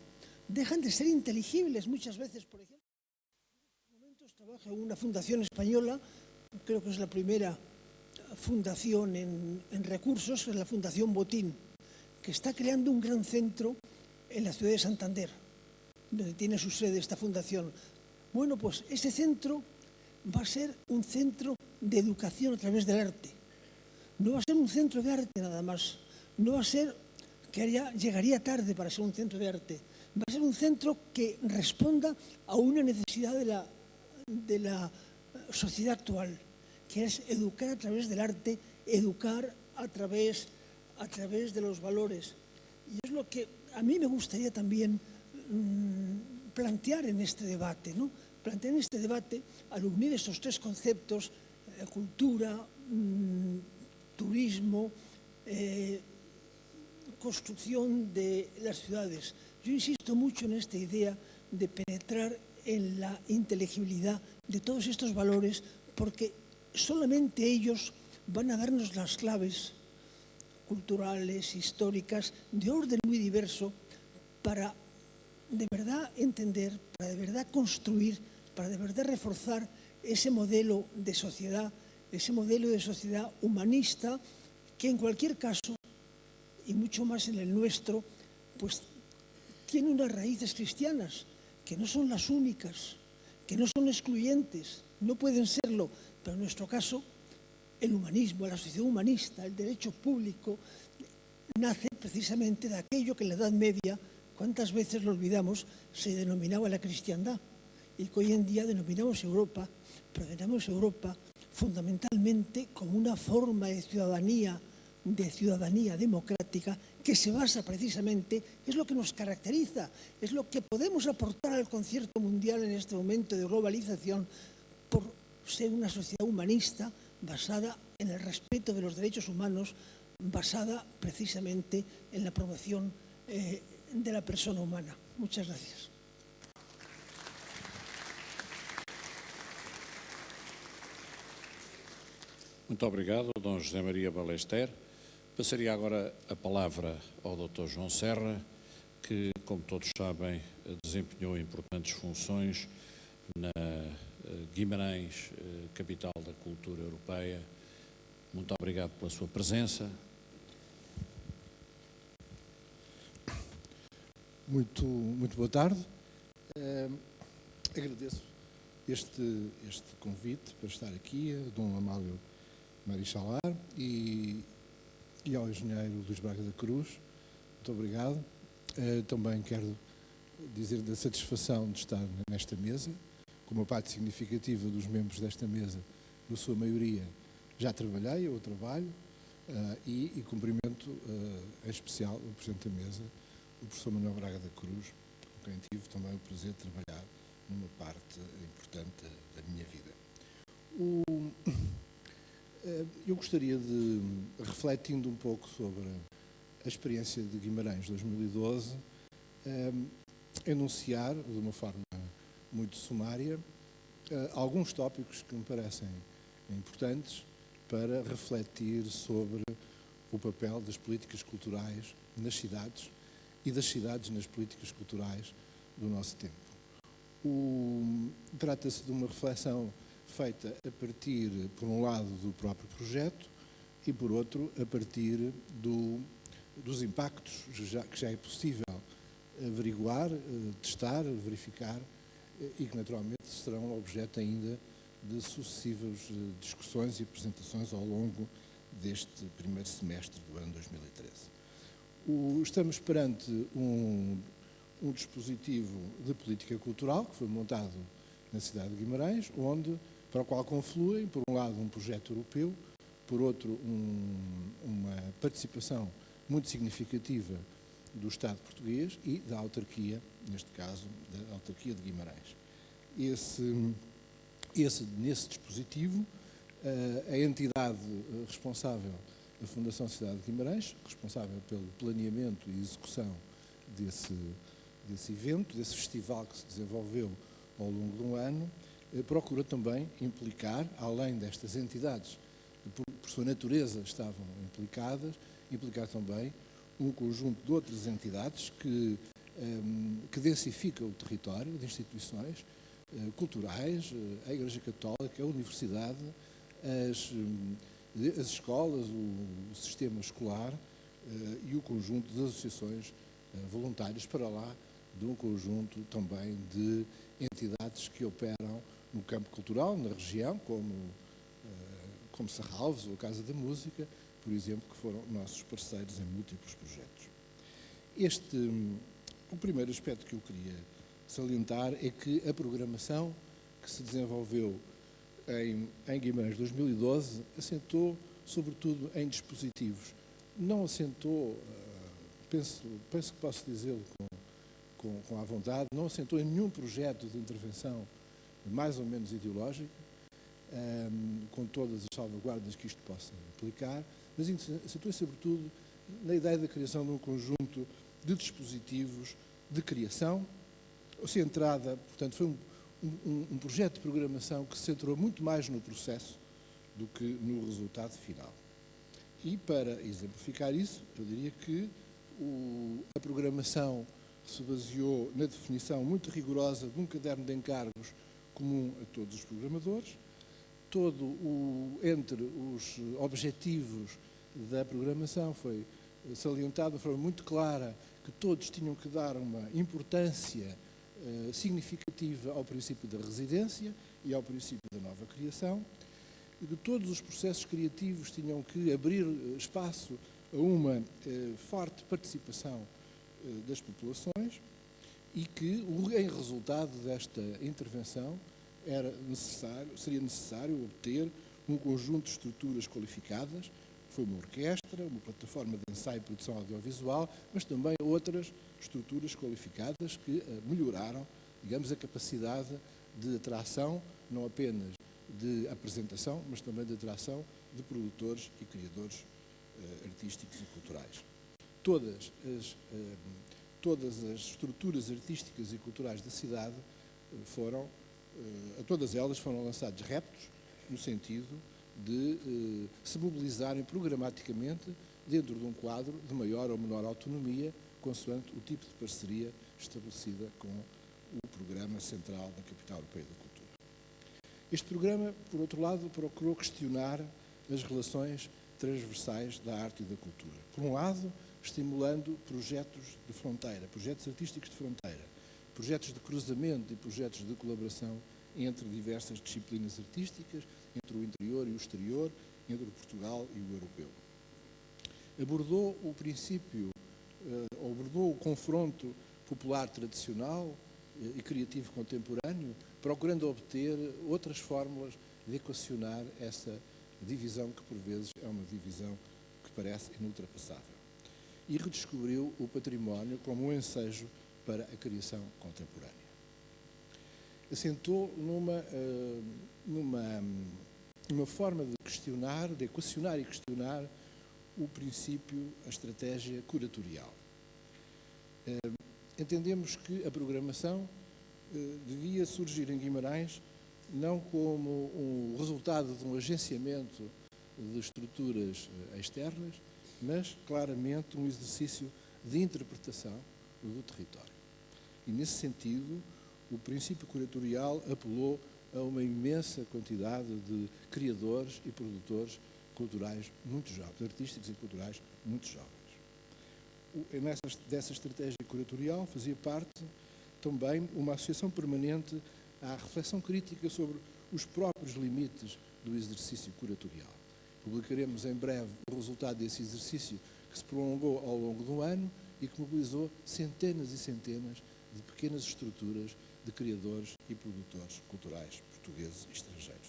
Dejan de ser inteligibles muchas veces. Por ejemplo, en estos momentos trabajo en una fundación española, creo que es la primera fundación en recursos, es la Fundación Botín, que está creando un gran centro en la ciudad de Santander, donde tiene su sede esta fundación. Bueno, pues ese centro va a ser un centro de educación a través del arte. No va a ser un centro de arte nada más. No va a ser que llegaría tarde para ser un centro de arte. Va a ser un centro que responda a una necesidad de la sociedad actual, que es educar a través del arte, educar a través de los valores. Y es lo que a mí me gustaría también plantear en este debate, ¿no? Plantear en este debate, al unir estos tres conceptos, cultura, turismo, construcción de las ciudades. Yo insisto mucho en esta idea de penetrar en la inteligibilidad de todos estos valores, porque solamente ellos van a darnos las claves culturales, históricas, de orden muy diverso, para de verdad entender, para de verdad construir, para de verdad reforzar ese modelo de sociedad humanista, que en cualquier caso, y mucho más en el nuestro, pues tiene unas raíces cristianas, que no son las únicas, que no son excluyentes, no pueden serlo, pero en nuestro caso, el humanismo, la sociedad humanista, el derecho público, nace precisamente de aquello que en la Edad Media, cuántas veces lo olvidamos, se denominaba la cristiandad, y que hoy en día denominamos Europa, pero denominamos Europa fundamentalmente como una forma de ciudadanía democrática, que se basa precisamente, es lo que nos caracteriza, es lo que podemos aportar al concierto mundial en este momento de globalización, por ser una sociedad humanista basada en el respeto de los derechos humanos, basada precisamente en la promoción de la persona humana. Muchas gracias. Muito obrigado, Dom José Maria Ballester. Passaria agora a palavra ao Dr. João Serra, que, como todos sabem, desempenhou importantes funções na Guimarães, capital da cultura europeia. Muito obrigado pela sua presença. Muito boa tarde. Agradeço este convite para estar aqui, a Dom Amálio Marichalar e ao engenheiro Luís Braga da Cruz. Muito obrigado. Também quero dizer da satisfação de estar nesta mesa, com uma parte significativa dos membros desta mesa, na sua maioria, já trabalhei ou trabalho, e cumprimento em especial o Presidente da Mesa, o professor Manuel Braga da Cruz, com quem tive também o prazer de trabalhar numa parte importante da minha vida. Eu gostaria de, refletindo um pouco sobre a experiência de Guimarães 2012, enunciar de uma forma muito sumária alguns tópicos que me parecem importantes para refletir sobre o papel das políticas culturais nas cidades e das cidades nas políticas culturais do nosso tempo. Trata-se de uma reflexão feita a partir, por um lado, do próprio projeto e, por outro, a partir dos impactos que já é possível averiguar, testar, verificar e que, naturalmente, serão objeto ainda de sucessivas discussões e apresentações ao longo deste primeiro semestre do ano 2013. Estamos perante um dispositivo de política cultural que foi montado na cidade de Guimarães, para o qual confluem, por um lado, um projeto europeu, por outro, uma participação muito significativa do Estado português e da autarquia, neste caso, da autarquia de Guimarães. Nesse dispositivo, a entidade responsável, a Fundação Cidade de Guimarães, responsável pelo planeamento e execução desse evento, desse festival que se desenvolveu ao longo de um ano, procura também implicar, além destas entidades que por sua natureza estavam implicar também um conjunto de outras entidades que densificam o território de instituições culturais, a Igreja Católica, a Universidade, as escolas, o sistema escolar e o conjunto de associações voluntárias, para lá de um conjunto também de entidades que operam no campo cultural, na região, como Serralves ou a Casa da Música, por exemplo, que foram nossos parceiros em múltiplos projetos. O primeiro aspecto que eu queria salientar é que a programação que se desenvolveu em Guimarães 2012 assentou, sobretudo, em dispositivos. Não assentou, penso que posso dizê-lo com à vontade, não assentou em nenhum projeto de intervenção mais ou menos ideológica, com todas as salvaguardas que isto possa implicar, mas assentou sobretudo na ideia da criação de um conjunto de dispositivos de criação, centrada, portanto, foi um projeto de programação que se centrou muito mais no processo do que no resultado final. E, para exemplificar isso, eu diria que a programação se baseou na definição muito rigorosa de um caderno de encargos comum a todos os programadores. Entre os objetivos da programação foi salientado de forma muito clara que todos tinham que dar uma importância significativa ao princípio da residência e ao princípio da nova criação, e que todos os processos criativos tinham que abrir espaço a uma forte participação das populações, e que, em resultado desta intervenção, seria necessário obter um conjunto de estruturas qualificadas. Foi uma orquestra, uma plataforma de ensaio e produção audiovisual, mas também outras estruturas qualificadas que melhoraram, digamos, a capacidade de atração, não apenas de apresentação, mas também de atração de produtores e criadores artísticos e culturais. Todas as estruturas artísticas e culturais da cidade a todas elas foram lançados reptos no sentido de se mobilizarem programaticamente dentro de um quadro de maior ou menor autonomia, consoante o tipo de parceria estabelecida com o Programa Central da Capital Europeia da Cultura. Este programa, por outro lado, procurou questionar as relações transversais da arte e da cultura. Por um lado, estimulando projetos de fronteira, projetos artísticos de fronteira, projetos de cruzamento e projetos de colaboração entre diversas disciplinas artísticas, entre o interior e o exterior, entre o Portugal e o europeu. Abordou o confronto popular tradicional e criativo contemporâneo, procurando obter outras fórmulas de equacionar essa divisão que, por vezes, é uma divisão parece inultrapassável. E redescobriu o património como um ensejo para a criação contemporânea. Assentou numa forma de questionar, de equacionar e questionar o princípio, a estratégia curatorial. Entendemos que a programação devia surgir em Guimarães não como um resultado de um agenciamento de estruturas externas, mas claramente um exercício de interpretação do território. E nesse sentido, o princípio curatorial apelou a uma imensa quantidade de criadores e produtores culturais muito jovens, artísticos e culturais muito jovens. Dessa estratégia curatorial fazia parte também uma associação permanente à reflexão crítica sobre os próprios limites do exercício curatorial. Publicaremos em breve o resultado desse exercício, que se prolongou ao longo do ano e que mobilizou centenas e centenas de pequenas estruturas de criadores e produtores culturais portugueses e estrangeiros.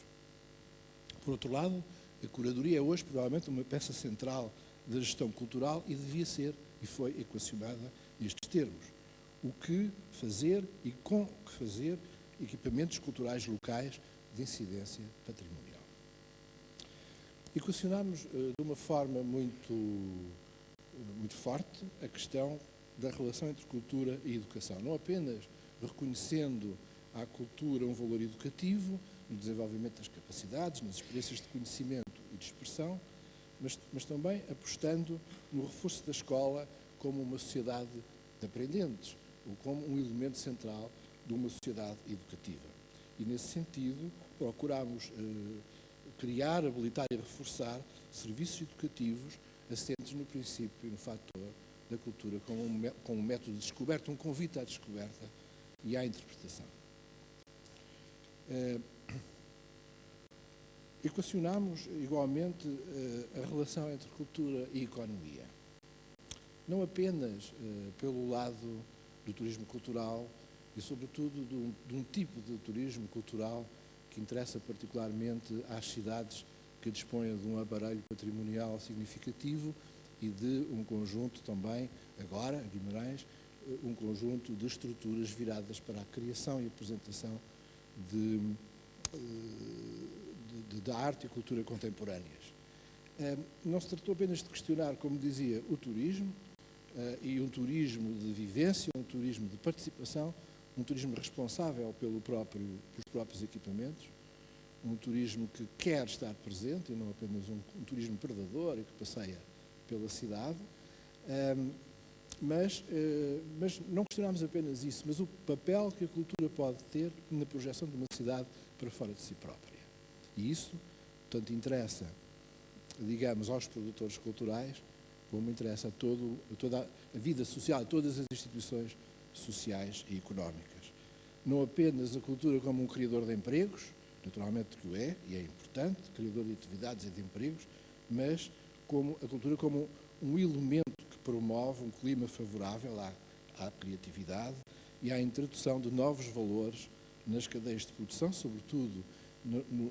Por outro lado, a curadoria é hoje provavelmente uma peça central da gestão cultural e devia ser, e foi equacionada nestes termos. O que fazer e com que fazer equipamentos culturais locais de incidência patrimonial. Equacionámos de uma forma muito forte a questão da relação entre cultura e educação, não apenas reconhecendo à cultura um valor educativo no desenvolvimento das capacidades, nas experiências de conhecimento e de expressão, mas também apostando no reforço da escola como uma sociedade de aprendentes, ou como um elemento central de uma sociedade educativa. E, nesse sentido, procurámos criar, habilitar e reforçar serviços educativos assentes no princípio e no fator da cultura como um método de descoberta, um convite à descoberta e à interpretação. Equacionámos igualmente a relação entre cultura e economia. Não apenas pelo lado do turismo cultural e, sobretudo, de um tipo de turismo cultural que interessa particularmente às cidades que dispõem de um aparelho patrimonial significativo e de um conjunto também, agora, Guimarães, um conjunto de estruturas viradas para a criação e apresentação da arte e cultura contemporâneas. Não se tratou apenas de questionar, como dizia, o turismo, e um turismo de vivência, um turismo de participação, um turismo responsável pelos próprios equipamentos, um turismo que quer estar presente e não apenas um turismo predador e que passeia pela cidade, mas não questionámos apenas isso, mas o papel que a cultura pode ter na projeção de uma cidade para fora de si própria. E isso, tanto interessa, digamos, aos produtores culturais, como interessa a toda a vida social, a todas as instituições sociais e económicas. Não apenas a cultura como um criador de empregos, naturalmente que o é, e é importante, criador de atividades e de empregos, mas como a cultura como um elemento que promove um clima favorável à criatividade e à introdução de novos valores nas cadeias de produção, sobretudo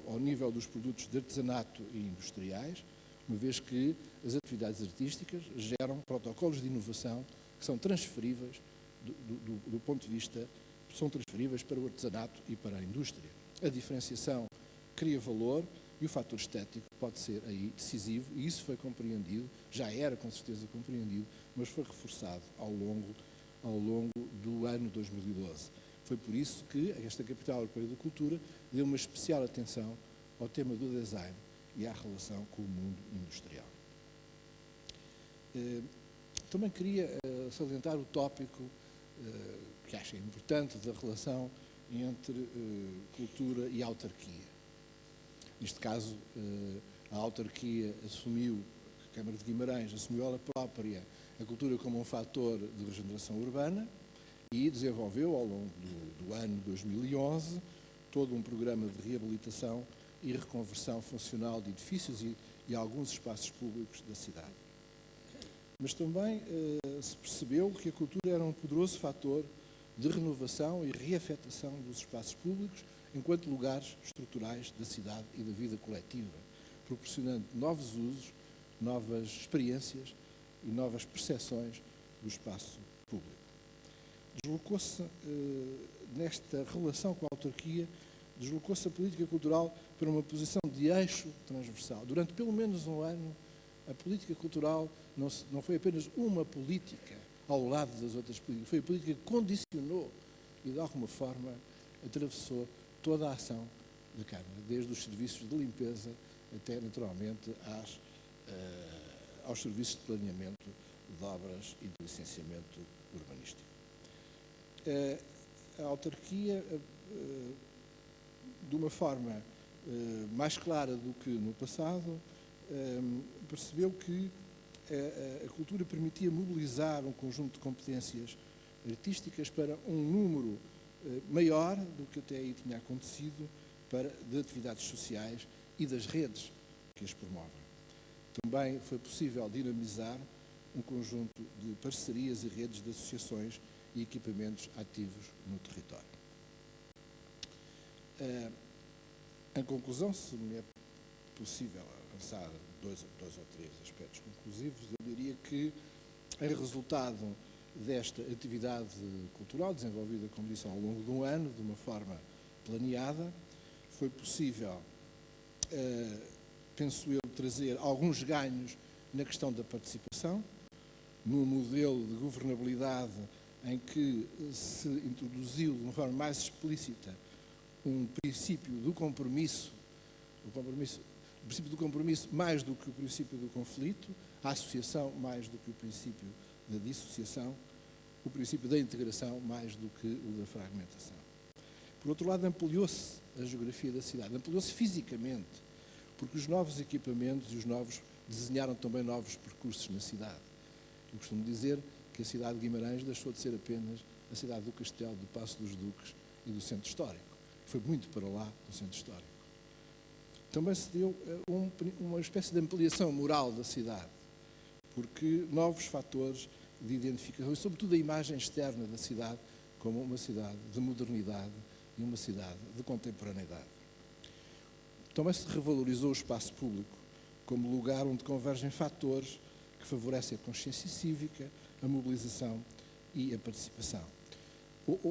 ao nível dos produtos de artesanato e industriais, uma vez que as atividades artísticas geram protocolos de inovação que são transferíveis do ponto de vista, são transferíveis para o artesanato e para a indústria. A diferenciação cria valor e o fator estético pode ser aí decisivo, e isso foi compreendido, já era com certeza compreendido, mas foi reforçado ao longo do ano 2012. Foi por isso que esta Capital Europeia da Cultura deu uma especial atenção ao tema do design e à relação com o mundo industrial. Também queria salientar o tópico que acho importante da relação entre cultura e autarquia. Neste caso, a autarquia assumiu, a Câmara de Guimarães assumiu ela própria a cultura como um fator de regeneração urbana e desenvolveu ao longo do ano 2011 todo um programa de reabilitação e reconversão funcional de edifícios e alguns espaços públicos da cidade. Mas também se percebeu que a cultura era um poderoso fator de renovação e reafetação dos espaços públicos enquanto lugares estruturais da cidade e da vida coletiva, proporcionando novos usos, novas experiências e novas percepções do espaço público. Deslocou-se, nesta relação com a autarquia, deslocou-se a política cultural para uma posição de eixo transversal. Durante pelo menos um ano, a política cultural não foi apenas uma política ao lado das outras políticas, foi a política que condicionou e, de alguma forma, atravessou toda a ação da Câmara, desde os serviços de limpeza até, naturalmente, aos serviços de planeamento de obras e de licenciamento urbanístico. A autarquia, de uma forma mais clara do que no passado, percebeu que a cultura permitia mobilizar um conjunto de competências artísticas para um número maior do que até aí tinha acontecido de atividades sociais e das redes que as promovem. Também foi possível dinamizar um conjunto de parcerias e redes de associações e equipamentos ativos no território. Em conclusão, se me é possível avançar dois ou três aspectos conclusivos, eu diria que, em resultado desta atividade cultural desenvolvida, como disse, ao longo de um ano, de uma forma planeada, foi possível, penso eu, trazer alguns ganhos na questão da participação, num modelo de governabilidade em que se introduziu de uma forma mais explícita um princípio do compromisso, o princípio do compromisso mais do que o princípio do conflito, a associação mais do que o princípio da dissociação, o princípio da integração mais do que o da fragmentação. Por outro lado, ampliou-se a geografia da cidade, ampliou-se fisicamente, porque os novos equipamentos e os novos desenharam também novos percursos na cidade. Eu costumo dizer que a cidade de Guimarães deixou de ser apenas a cidade do Castelo, do Paço dos Duques e do Centro Histórico. Foi muito para lá do Centro Histórico. Também se deu uma espécie de ampliação moral da cidade, porque novos fatores de identificação, e sobretudo a imagem externa da cidade, como uma cidade de modernidade e uma cidade de contemporaneidade. Também se revalorizou o espaço público como lugar onde convergem fatores que favorecem a consciência cívica, a mobilização e a participação.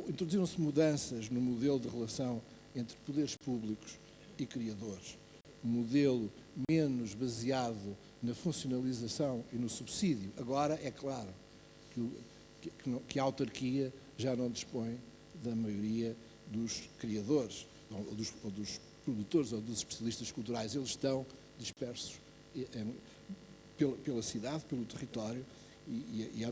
Introduziram-se mudanças no modelo de relação entre poderes públicos e criadores. Um modelo menos baseado na funcionalização e no subsídio. Agora, é claro que a autarquia já não dispõe da maioria dos criadores, ou dos produtores, ou dos especialistas culturais. Eles estão dispersos pela cidade, pelo território, e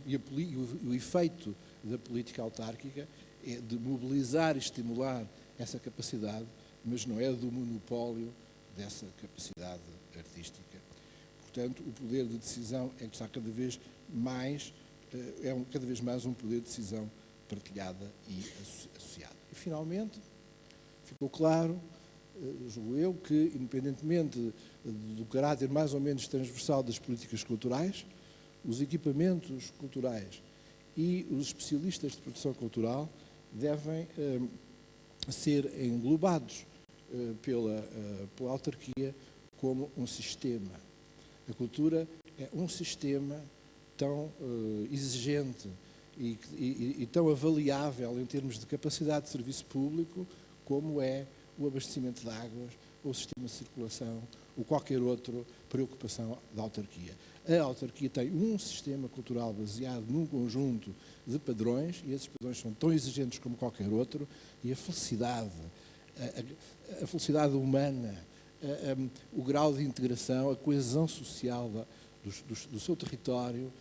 o efeito da política autárquica é de mobilizar e estimular essa capacidade, mas não é do monopólio dessa capacidade artística. Portanto, o poder de decisão é que está cada vez mais, cada vez mais um poder de decisão partilhada e associada. E, finalmente, ficou claro, julgo eu, que, independentemente do caráter mais ou menos transversal das políticas culturais, os equipamentos culturais e os especialistas de produção cultural devem ser englobados pela autarquia como um sistema. A cultura é um sistema tão exigente e tão avaliável em termos de capacidade de serviço público como é o abastecimento de águas, ou o sistema de circulação, ou qualquer outra preocupação da autarquia. A autarquia tem um sistema cultural baseado num conjunto de padrões, e esses padrões são tão exigentes como qualquer outro, e a felicidade humana, o grau de integração, a coesão social do seu território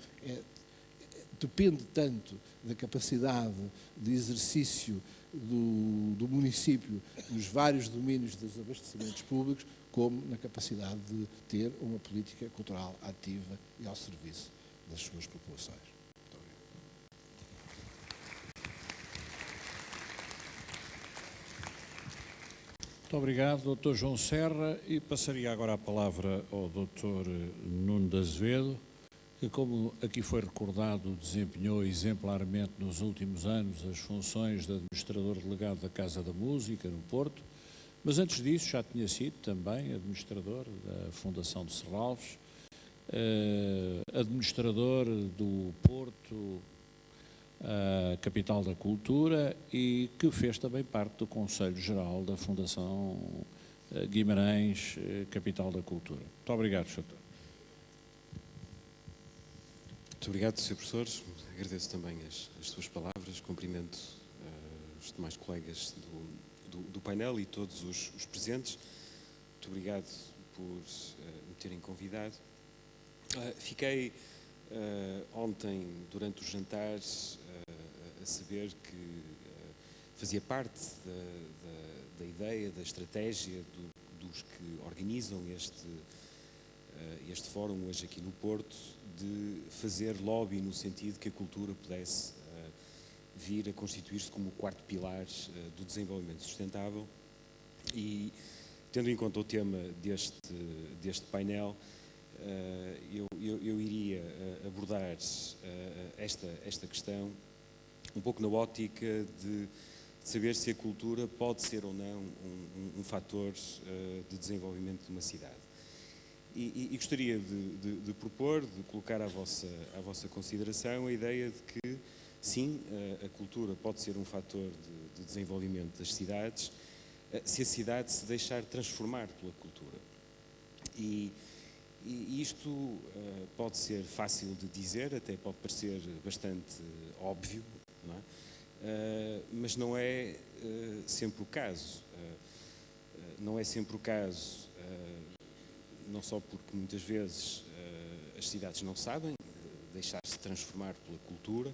depende tanto da capacidade de exercício do município nos vários domínios dos abastecimentos públicos, como na capacidade de ter uma política cultural ativa e ao serviço das suas populações. Muito obrigado. Muito obrigado, Dr. João Serra, e passaria agora a palavra ao Dr. Nuno de Azevedo, que, como aqui foi recordado, desempenhou exemplarmente nos últimos anos as funções de administrador delegado da Casa da Música, no Porto, mas antes disso já tinha sido também administrador da Fundação de Serralves administrador do Porto, capital da cultura, e que fez também parte do Conselho Geral da Fundação Guimarães, capital da cultura. Muito obrigado, Sr. Doutor. Muito obrigado, Sr. Professor. Agradeço também as suas palavras. Cumprimento os demais colegas do painel e todos os presentes. Muito obrigado por me terem convidado. Fiquei ontem, durante os jantares, a saber que fazia parte da ideia, da estratégia dos que organizam este fórum hoje aqui no Porto, de fazer lobby no sentido que a cultura pudesse vir a constituir-se como o quarto pilar do desenvolvimento sustentável. E, tendo em conta o tema deste painel, eu iria abordar esta questão um pouco na ótica de saber se a cultura pode ser ou não um fator de desenvolvimento de uma cidade. E gostaria de propor, de colocar à vossa consideração a ideia de que, sim, a cultura pode ser um fator de desenvolvimento das cidades, se a cidade se deixar transformar pela cultura. E isto pode ser fácil de dizer, até pode parecer bastante óbvio, não é? Mas não é sempre o caso. Não é sempre o caso, não só porque muitas vezes as cidades não sabem deixar-se transformar pela cultura,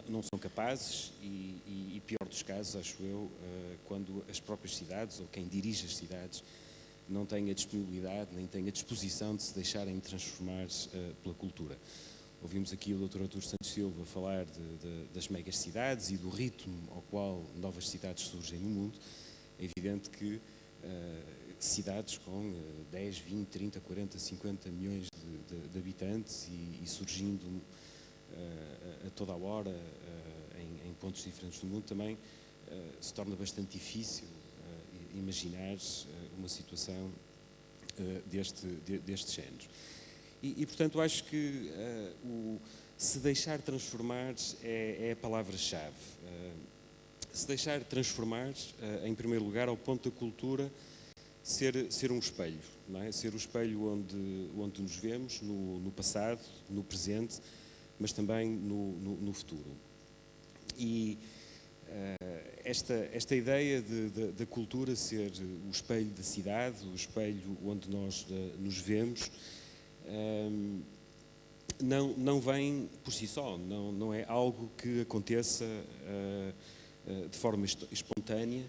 não são capazes e pior dos casos, acho eu, quando as próprias cidades ou quem dirige as cidades não tem a disponibilidade, nem tem a disposição de se deixarem transformar pela cultura. Ouvimos aqui o Dr. Artur Santos Silva falar das megacidades e do ritmo ao qual novas cidades surgem no mundo. É evidente que cidades com 10, 20, 30, 40, 50 milhões de habitantes e surgindo a toda a hora em pontos diferentes do mundo também se torna bastante difícil imaginar uma situação deste género. E portanto, acho que se deixar transformar é a palavra-chave. Se deixar transformar, em primeiro lugar, ao ponto da cultura ser um espelho, não é? Ser o espelho onde nos vemos no passado, no presente, mas também no futuro. E esta ideia da cultura ser o espelho da cidade, o espelho onde nós nos vemos, não vem por si só, não é algo que aconteça de forma espontânea.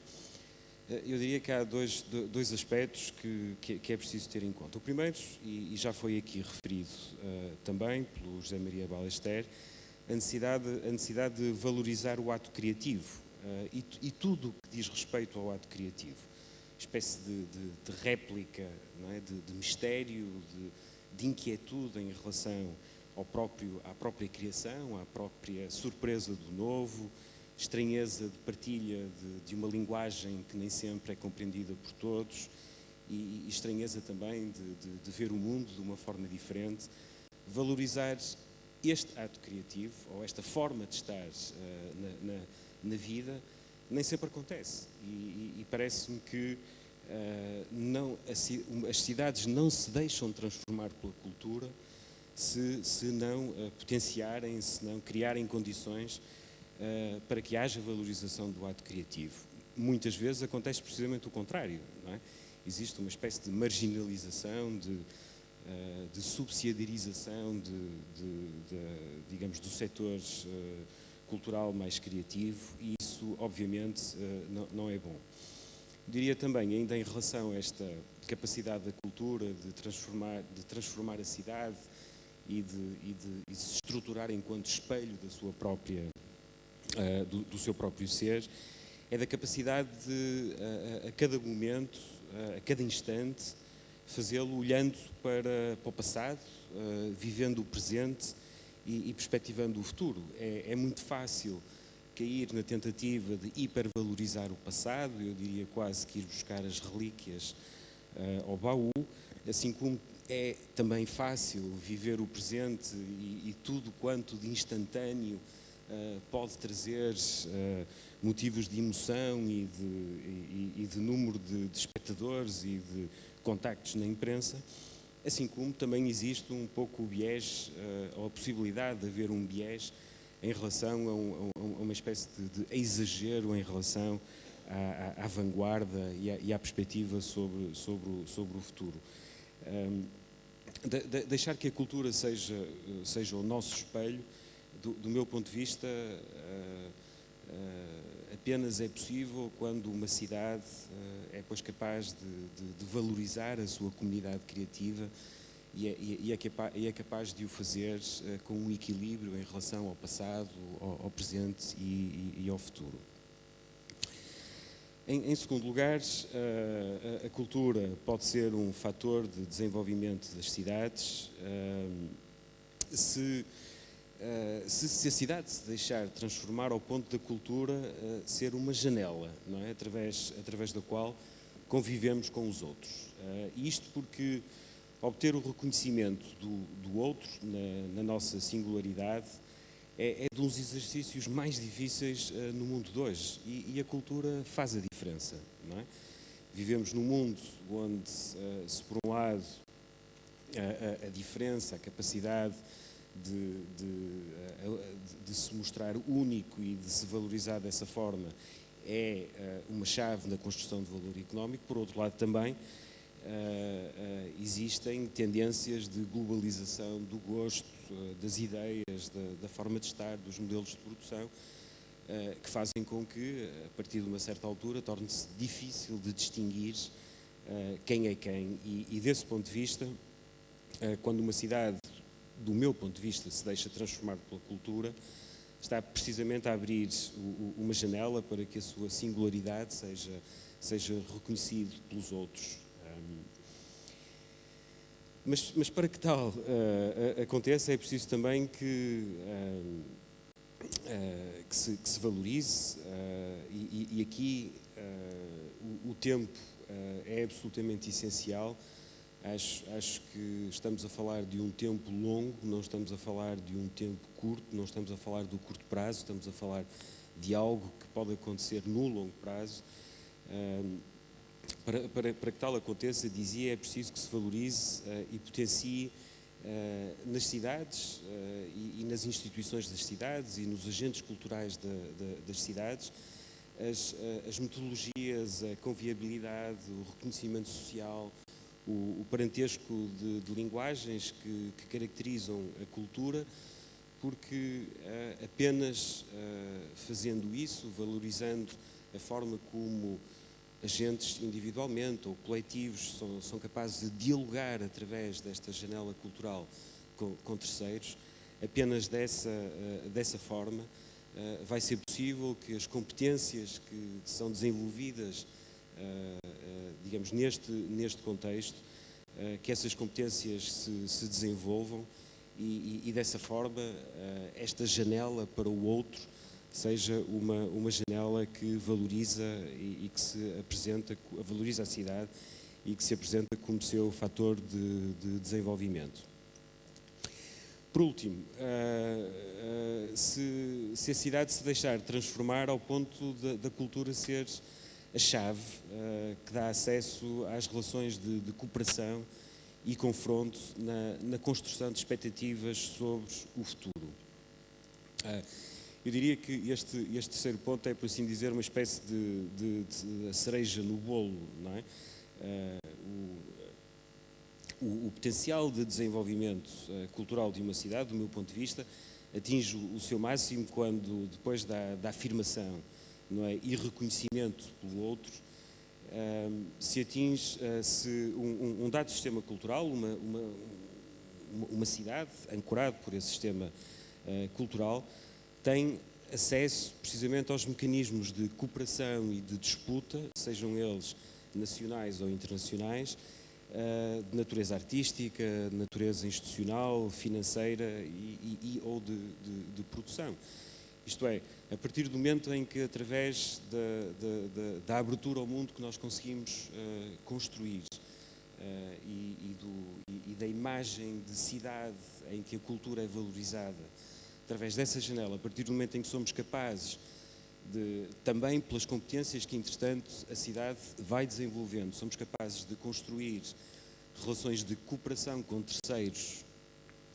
Eu diria que há dois aspectos que é preciso ter em conta. O primeiro, e já foi aqui referido também pelo José Maria Ballester, a necessidade de valorizar o ato criativo e tudo o que diz respeito ao ato criativo. Espécie de réplica, não é? de mistério, de inquietude em relação à própria criação, à própria surpresa do novo, estranheza de partilha de uma linguagem que nem sempre é compreendida por todos e estranheza também de ver o mundo de uma forma diferente. Valorizar este ato criativo, ou esta forma de estar na vida, nem sempre acontece. E parece-me que as cidades não se deixam transformar pela cultura se não potenciarem, se não criarem condições para que haja valorização do ato criativo. Muitas vezes acontece precisamente o contrário, não é? Existe uma espécie de marginalização, de subsidiarização digamos, do setor cultural mais criativo, e isso, obviamente, não é bom. Diria também, ainda em relação a esta capacidade da cultura de transformar a cidade e de se estruturar enquanto espelho da sua própria do seu próprio ser, é da capacidade de, a cada momento, a cada instante, fazê-lo olhando para o passado, vivendo o presente e perspectivando o futuro. É muito fácil cair na tentativa de hipervalorizar o passado, eu diria quase que ir buscar as relíquias ao baú, assim como é também fácil viver o presente e tudo quanto de instantâneo pode trazer motivos de emoção e de número de espectadores e de contactos na imprensa, assim como também existe um pouco o biés, ou a possibilidade de haver um biés em relação a uma espécie de exagero em relação à vanguarda e à perspectiva sobre o futuro. Deixar que a cultura seja o nosso espelho, do meu ponto de vista, apenas é possível quando uma cidade é pois capaz de valorizar a sua comunidade criativa e é capaz de o fazer com um equilíbrio em relação ao passado, ao presente e ao futuro. Em segundo lugar, a cultura pode ser um fator de desenvolvimento das cidades se a cidade se deixar transformar ao ponto da cultura ser uma janela, não é? através da qual convivemos com os outros. Isto porque obter o reconhecimento do outro na nossa singularidade é de uns exercícios mais difíceis no mundo de hoje e a cultura faz a diferença, não é? Vivemos num mundo onde, se por um lado a diferença, a capacidade de se mostrar único e de se valorizar dessa forma é uma chave na construção de valor económico, por outro lado também existem tendências de globalização do gosto, das ideias, da forma de estar, dos modelos de produção, que fazem com que, a partir de uma certa altura, torne-se difícil de distinguir quem é quem. E desse ponto de vista, quando uma cidade, do meu ponto de vista, se deixa transformar pela cultura, está precisamente a abrir uma janela para que a sua singularidade seja reconhecida pelos outros. Mas para que tal aconteça, é preciso também que se valorize, e aqui o tempo é absolutamente essencial. Acho que estamos a falar de um tempo longo, não estamos a falar de um tempo curto, não estamos a falar do curto prazo, estamos a falar de algo que pode acontecer no longo prazo. Para que tal aconteça, dizia, é preciso que se valorize e potencie nas cidades e nas instituições das cidades e nos agentes culturais das cidades as metodologias, a conviabilidade, o reconhecimento social, o parentesco de linguagens que caracterizam a cultura, porque apenas fazendo isso, valorizando a forma como agentes individualmente ou coletivos são capazes de dialogar através desta janela cultural com terceiros, apenas dessa forma vai ser possível que as competências que são desenvolvidas, digamos, neste contexto, que essas competências se desenvolvam e dessa forma esta janela para o outro seja uma janela que valoriza e que se apresenta, valoriza a cidade e que se apresenta como seu fator de desenvolvimento. Por último, se a cidade se deixar transformar ao ponto da cultura ser a chave que dá acesso às relações de cooperação e confronto na construção de expectativas sobre o futuro. Eu diria que este terceiro ponto é, por assim dizer, uma espécie de cereja no bolo, não é? O potencial de desenvolvimento cultural de uma cidade, do meu ponto de vista, atinge o seu máximo quando, depois da afirmação, não é, e reconhecimento pelo outro, se atinge um dado sistema cultural, uma cidade ancorada por esse sistema cultural, tem acesso precisamente aos mecanismos de cooperação e de disputa, sejam eles nacionais ou internacionais, de natureza artística, de natureza institucional, financeira ou de produção. Isto é, a partir do momento em que, através da abertura ao mundo que nós conseguimos construir e da imagem de cidade em que a cultura é valorizada, através dessa janela, a partir do momento em que somos capazes também pelas competências que, entretanto, a cidade vai desenvolvendo, somos capazes de construir relações de cooperação com terceiros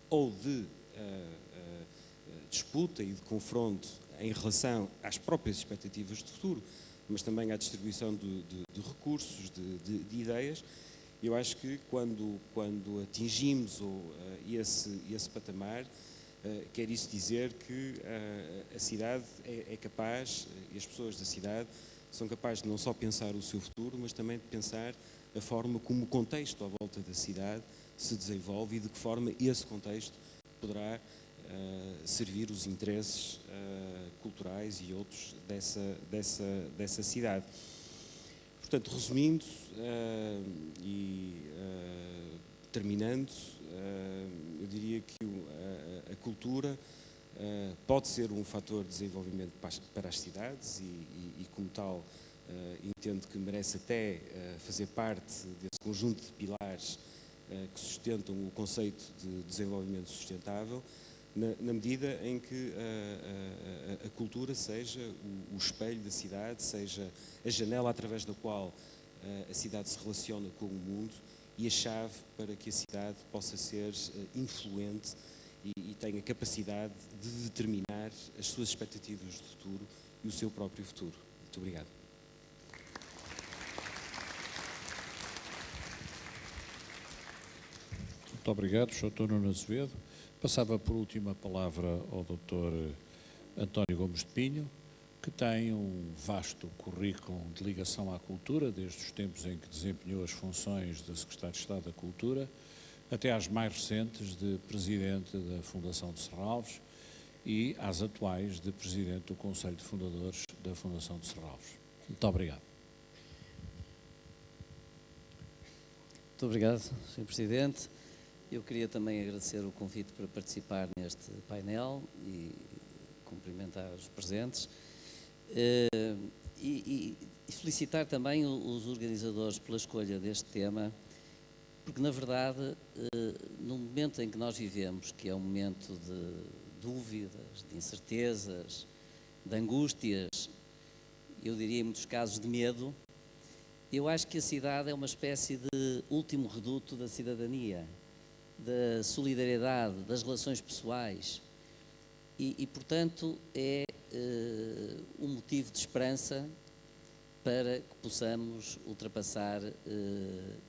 ou de disputa e de confronto em relação às próprias expectativas de futuro, mas também à distribuição de recursos, de ideias. Eu acho que quando atingimos esse patamar, quer isso dizer que a cidade é capaz, e as pessoas da cidade são capazes de não só pensar o seu futuro, mas também de pensar a forma como o contexto à volta da cidade se desenvolve e de que forma esse contexto poderá servir os interesses culturais e outros dessa cidade. Portanto, resumindo e terminando, eu diria que a cultura pode ser um fator de desenvolvimento para as cidades e como tal, entendo que merece até fazer parte desse conjunto de pilares que sustentam o conceito de desenvolvimento sustentável, na medida em que a cultura seja o espelho da cidade, seja a janela através da qual a cidade se relaciona com o mundo e a chave para que a cidade possa ser influente e tenha capacidade de determinar as suas expectativas de futuro e o seu próprio futuro. Muito obrigado. Muito obrigado, Dr. Nuno Azevedo. Passava por último a palavra ao Dr. António Gomes de Pinho, que tem um vasto currículo de ligação à cultura, desde os tempos em que desempenhou as funções de Secretário de Estado da Cultura, até às mais recentes de Presidente da Fundação de Serralves e às atuais de Presidente do Conselho de Fundadores da Fundação de Serralves. Muito obrigado. Muito obrigado, Sr. Presidente. Eu queria também agradecer o convite para participar neste painel e cumprimentar os presentes e felicitar também os organizadores pela escolha deste tema, porque na verdade, no momento em que nós vivemos, que é um momento de dúvidas, de incertezas, de angústias, eu diria em muitos casos de medo, eu acho que a cidade é uma espécie de último reduto da cidadania, da solidariedade, das relações pessoais e portanto, é um motivo de esperança para que possamos ultrapassar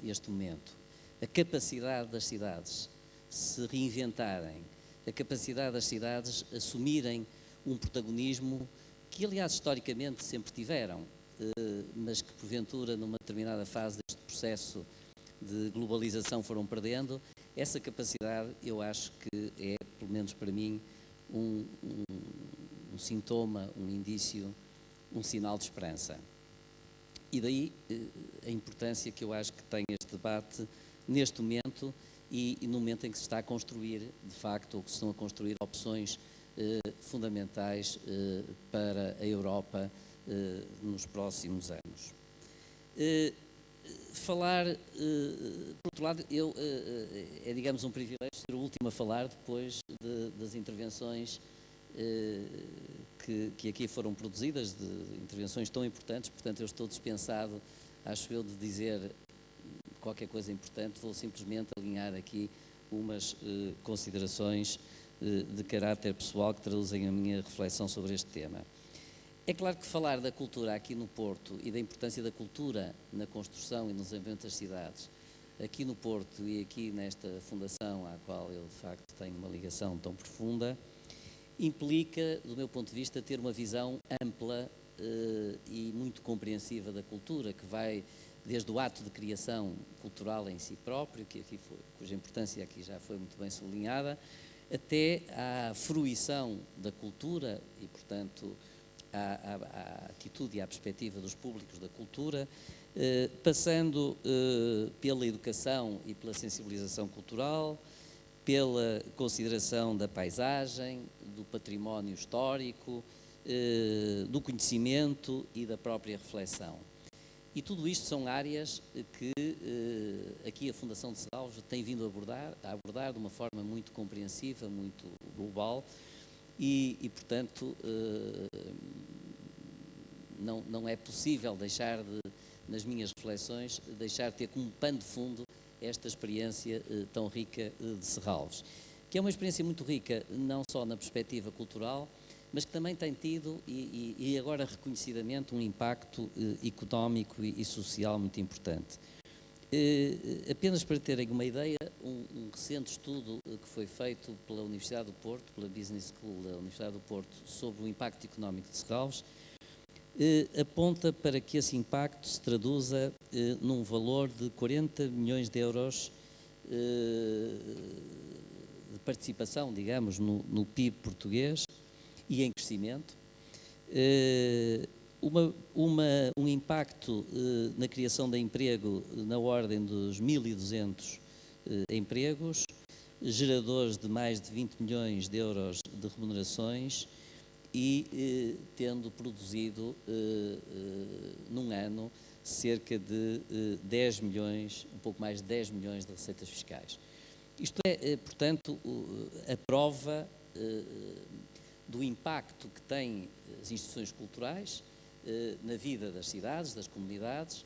este momento. A capacidade das cidades se reinventarem, a capacidade das cidades assumirem um protagonismo que, aliás, historicamente sempre tiveram, mas que, porventura, numa determinada fase deste processo de globalização foram perdendo. Essa capacidade, eu acho que é, pelo menos para mim, um sintoma, um indício, um sinal de esperança. E daí a importância que eu acho que tem este debate neste momento e no momento em que se está a construir, de facto, ou que se estão a construir opções fundamentais para a Europa nos próximos anos. Falar, por outro lado, é, digamos, um privilégio ser o último a falar depois das intervenções que aqui foram produzidas, de intervenções tão importantes, portanto eu estou dispensado, acho eu, de dizer qualquer coisa importante, vou simplesmente alinhar aqui umas considerações de caráter pessoal que traduzem a minha reflexão sobre este tema. É claro que falar da cultura aqui no Porto e da importância da cultura na construção e no desenvolvimento das cidades, aqui no Porto e aqui nesta fundação à qual eu, de facto, tenho uma ligação tão profunda, implica, do meu ponto de vista, ter uma visão ampla e muito compreensiva da cultura, que vai desde o ato de criação cultural em si próprio, que aqui foi, cuja importância aqui já foi muito bem sublinhada, até à fruição da cultura e, portanto, à atitude e à perspectiva dos públicos da cultura, passando pela educação e pela sensibilização cultural, pela consideração da paisagem, do património histórico, do conhecimento e da própria reflexão. E tudo isto são áreas que aqui a Fundação de Serralves tem vindo a abordar de uma forma muito compreensiva, muito global e portanto, não é possível deixar de, nas minhas reflexões, deixar de ter como pano de fundo esta experiência tão rica de Serralves, que é uma experiência muito rica, não só na perspectiva cultural, mas que também tem tido, e agora reconhecidamente, um impacto económico e social muito importante. Apenas para terem uma ideia, um recente estudo que foi feito pela Universidade do Porto, pela Business School da Universidade do Porto, sobre o impacto económico de Serralves, aponta para que esse impacto se traduza num valor de 40 milhões de euros de participação, digamos, no PIB português, e em crescimento, um impacto na criação de emprego na ordem dos 1.200 empregos, geradores de mais de 20 milhões de euros de remunerações e tendo produzido num ano cerca de 10 milhões, um pouco mais de 10 milhões de receitas fiscais. Isto é, portanto, a prova do impacto que têm as instituições culturais na vida das cidades, das comunidades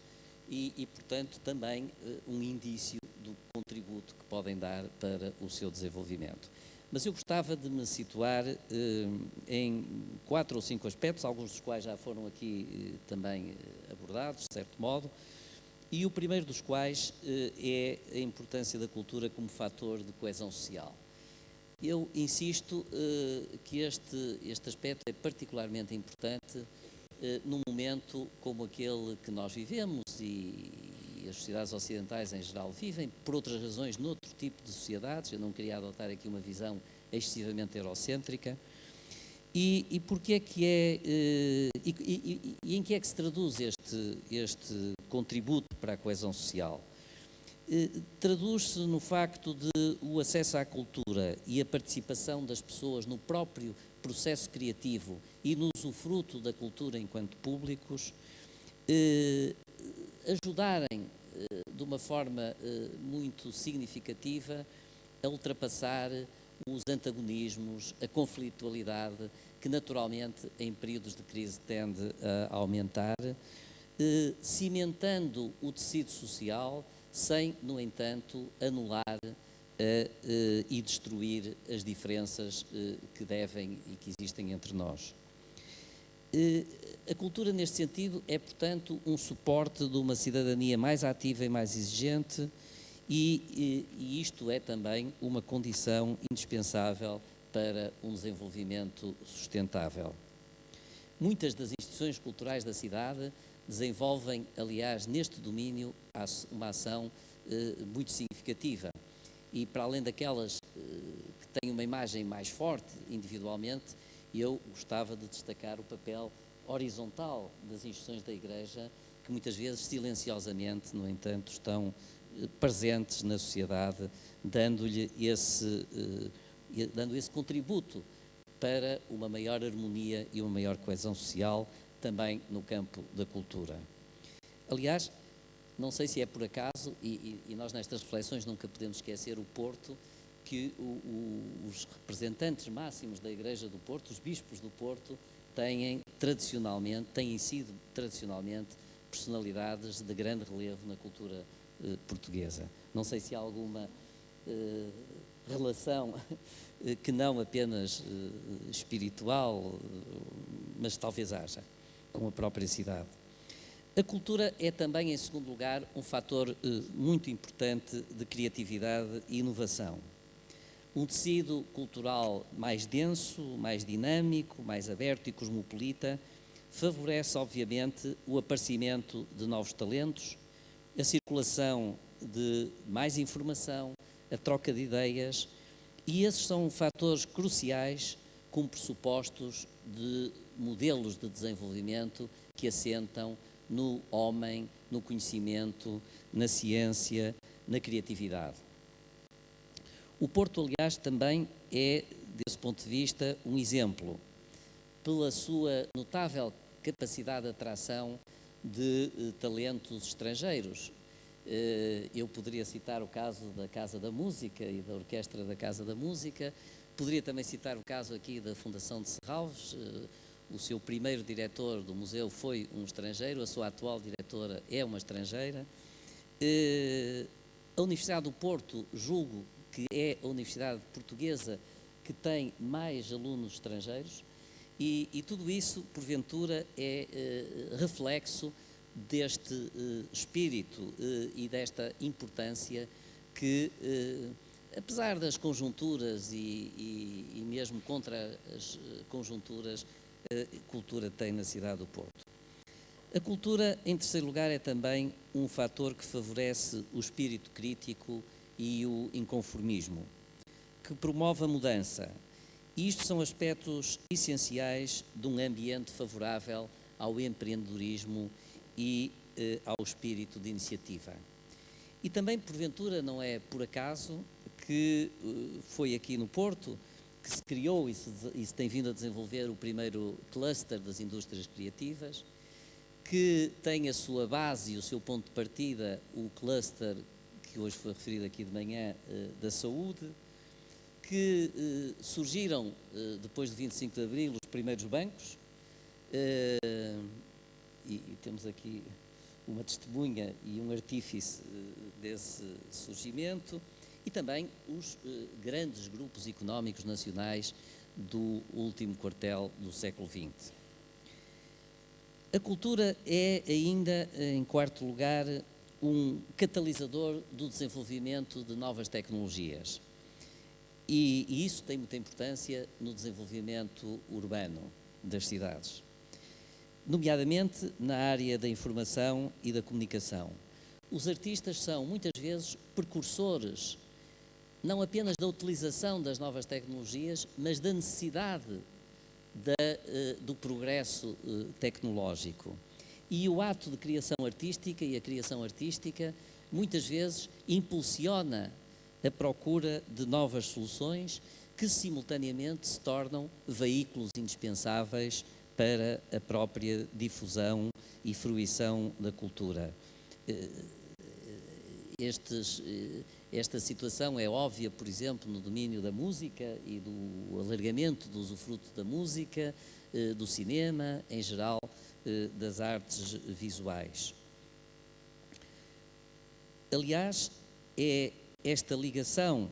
e, portanto, também um indício do contributo que podem dar para o seu desenvolvimento. Mas eu gostava de me situar em 4 ou 5 aspectos, alguns dos quais já foram aqui também abordados, de certo modo, e o primeiro dos quais é a importância da cultura como fator de coesão social. Eu insisto que este aspecto é particularmente importante num momento como aquele que nós vivemos e as sociedades ocidentais em geral vivem, por outras razões, noutro tipo de sociedades. Eu não queria adotar aqui uma visão excessivamente eurocêntrica. E porque é que e em que é que se traduz este contributo para a coesão social? Traduz-se no facto de o acesso à cultura e a participação das pessoas no próprio processo criativo e no usufruto da cultura enquanto públicos ajudarem de uma forma muito significativa a ultrapassar os antagonismos, a conflitualidade que naturalmente em períodos de crise tende a aumentar, cimentando o tecido social sem, no entanto, anular e destruir as diferenças que devem e que existem entre nós. A cultura, neste sentido, é, portanto, um suporte de uma cidadania mais ativa e mais exigente e isto é também uma condição indispensável para um desenvolvimento sustentável. Muitas das instituições culturais da cidade desenvolvem, aliás, neste domínio, uma ação muito significativa. E para além daquelas que têm uma imagem mais forte individualmente, eu gostava de destacar o papel horizontal das instituições da Igreja, que muitas vezes silenciosamente, no entanto, estão presentes na sociedade, dando-lhe dando esse contributo para uma maior harmonia e uma maior coesão social, também no campo da cultura. Aliás, não sei se é por acaso, e nós nestas reflexões nunca podemos esquecer o Porto, que os representantes máximos da Igreja do Porto, os bispos do Porto, têm sido tradicionalmente personalidades de grande relevo na cultura portuguesa. Não sei se há alguma relação que não apenas espiritual, mas talvez haja, com a própria cidade. A cultura é também, em segundo lugar, um fator muito importante de criatividade e inovação. Um tecido cultural mais denso, mais dinâmico, mais aberto e cosmopolita favorece, obviamente, o aparecimento de novos talentos, a circulação de mais informação, a troca de ideias, e esses são fatores cruciais como pressupostos de modelos de desenvolvimento que assentam no homem, no conhecimento, na ciência, na criatividade. O Porto, aliás, também é, desse ponto de vista, um exemplo, pela sua notável capacidade de atração de talentos estrangeiros. Eu poderia citar o caso da Casa da Música e da Orquestra da Casa da Música, poderia também citar o caso aqui da Fundação de Serralves. O seu primeiro diretor do museu foi um estrangeiro, a sua atual diretora é uma estrangeira. A Universidade do Porto, julgo que é a universidade portuguesa que tem mais alunos estrangeiros, e tudo isso, porventura, é reflexo deste espírito e desta importância que, apesar das conjunturas e mesmo contra as conjunturas, a cultura tem na cidade do Porto. A cultura, em terceiro lugar, é também um fator que favorece o espírito crítico e o inconformismo, que promove a mudança. E isto são aspectos essenciais de um ambiente favorável ao empreendedorismo e ao espírito de iniciativa. E também, porventura, não é por acaso que foi aqui no Porto que se criou e se tem vindo a desenvolver o primeiro cluster das indústrias criativas, que tem a sua base e o seu ponto de partida o cluster que hoje foi referido aqui de manhã da saúde, que surgiram depois de 25 de Abril os primeiros bancos, e temos aqui uma testemunha e um artífice desse surgimento, e também os grandes grupos económicos nacionais do último quartel do século XX. A cultura é ainda, em quarto lugar, um catalisador do desenvolvimento de novas tecnologias. E isso tem muita importância no desenvolvimento urbano das cidades, nomeadamente na área da informação e da comunicação. Os artistas são, muitas vezes, precursores, não apenas da utilização das novas tecnologias, mas da necessidade do progresso tecnológico. E o ato de criação artística e a criação artística, muitas vezes, impulsiona a procura de novas soluções que, simultaneamente, se tornam veículos indispensáveis para a própria difusão e fruição da cultura. Esta situação é óbvia, por exemplo, no domínio da música e do alargamento do usufruto da música, do cinema, em geral, das artes visuais. Aliás, é esta ligação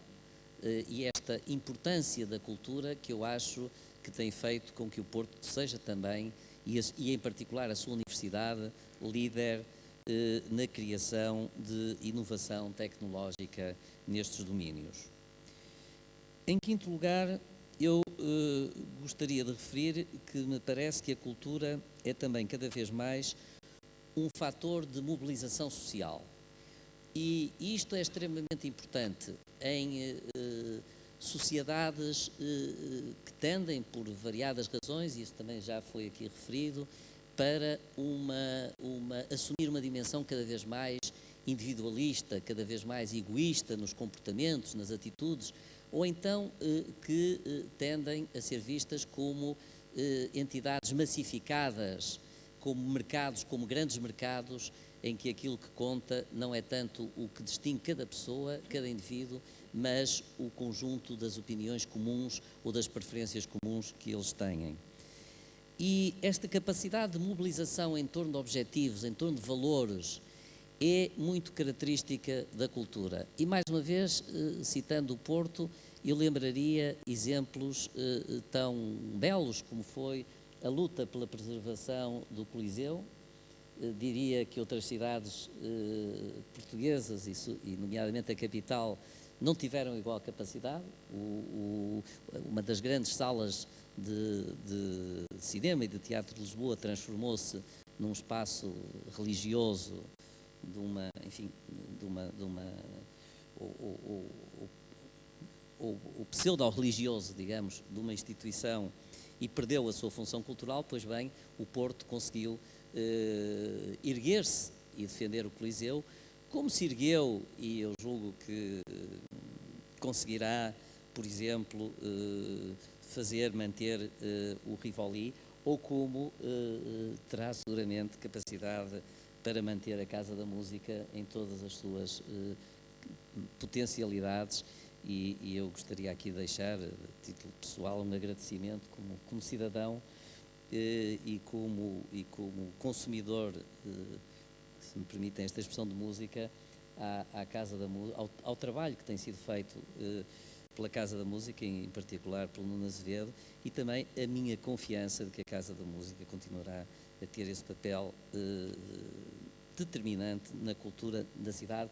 e esta importância da cultura que eu acho que tem feito com que o Porto seja também, e em particular a sua universidade, líder na criação de inovação tecnológica nestes domínios. Em quinto lugar, eu gostaria de referir que me parece que a cultura é também cada vez mais um fator de mobilização social. E isto é extremamente importante em sociedades que tendem, por variadas razões, e isso também já foi aqui referido, para assumir uma dimensão cada vez mais individualista, cada vez mais egoísta nos comportamentos, nas atitudes, ou então que tendem a ser vistas como entidades massificadas, como mercados, como grandes mercados, em que aquilo que conta não é tanto o que distingue cada pessoa, cada indivíduo, mas o conjunto das opiniões comuns ou das preferências comuns que eles têm. E esta capacidade de mobilização em torno de objetivos, em torno de valores, é muito característica da cultura. E, mais uma vez, citando o Porto, eu lembraria exemplos tão belos como foi a luta pela preservação do Coliseu. Diria que outras cidades portuguesas, e nomeadamente a capital, não tiveram igual capacidade. Uma das grandes salas de cinema e de teatro de Lisboa transformou-se num espaço religioso o pseudo-religioso, digamos, de uma instituição, e perdeu a sua função cultural. Pois bem, o Porto conseguiu erguer-se e defender o Coliseu, como se ergueu, e eu julgo que conseguirá, por exemplo, manter o Rivoli, ou como terá seguramente capacidade para manter a Casa da Música em todas as suas potencialidades. E eu gostaria aqui de deixar, a título pessoal, um agradecimento como cidadão e como consumidor, se me permitem esta expressão, de música, à Casa da Música, ao trabalho que tem sido feito pela Casa da Música, em particular pelo Nuno Azevedo, e também a minha confiança de que a Casa da Música continuará a ter esse papel determinante na cultura da cidade,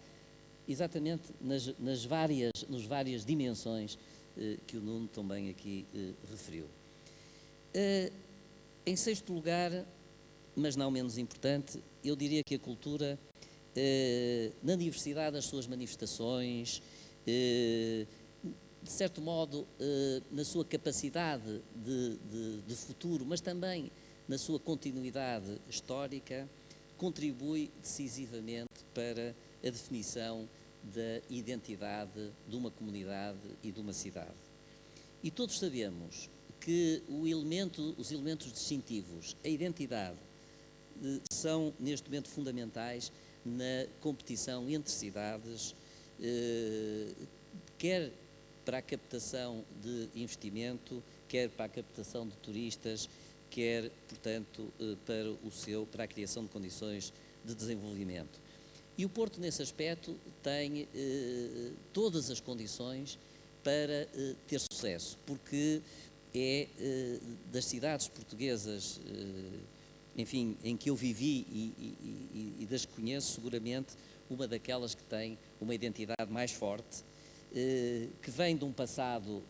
exatamente nas várias dimensões que o Nuno também aqui referiu. Em sexto lugar, mas não menos importante, eu diria que a cultura, na diversidade das suas manifestações, de certo modo, na sua capacidade de futuro, mas também na sua continuidade histórica, contribui decisivamente para a definição da identidade de uma comunidade e de uma cidade. E todos sabemos que os elementos distintivos, a identidade, são neste momento fundamentais na competição entre cidades, quer para a captação de investimento, quer para a captação de turistas, quer, portanto, para a criação de condições de desenvolvimento. E o Porto, nesse aspecto, tem todas as condições para ter sucesso, porque é das cidades portuguesas, enfim, em que eu vivi e das que conheço, seguramente, uma daquelas que tem uma identidade mais forte, que vem de um passado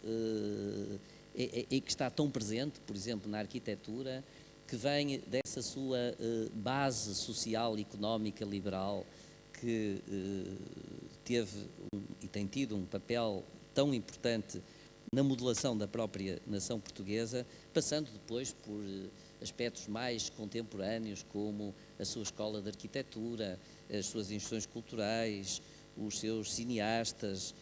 e que está tão presente, por exemplo, na arquitetura, que vem dessa sua base social, económica, liberal, que teve e tem tido um papel tão importante na modelação da própria nação portuguesa, passando depois por aspectos mais contemporâneos, como a sua escola de arquitetura, as suas instituições culturais, os seus cineastas,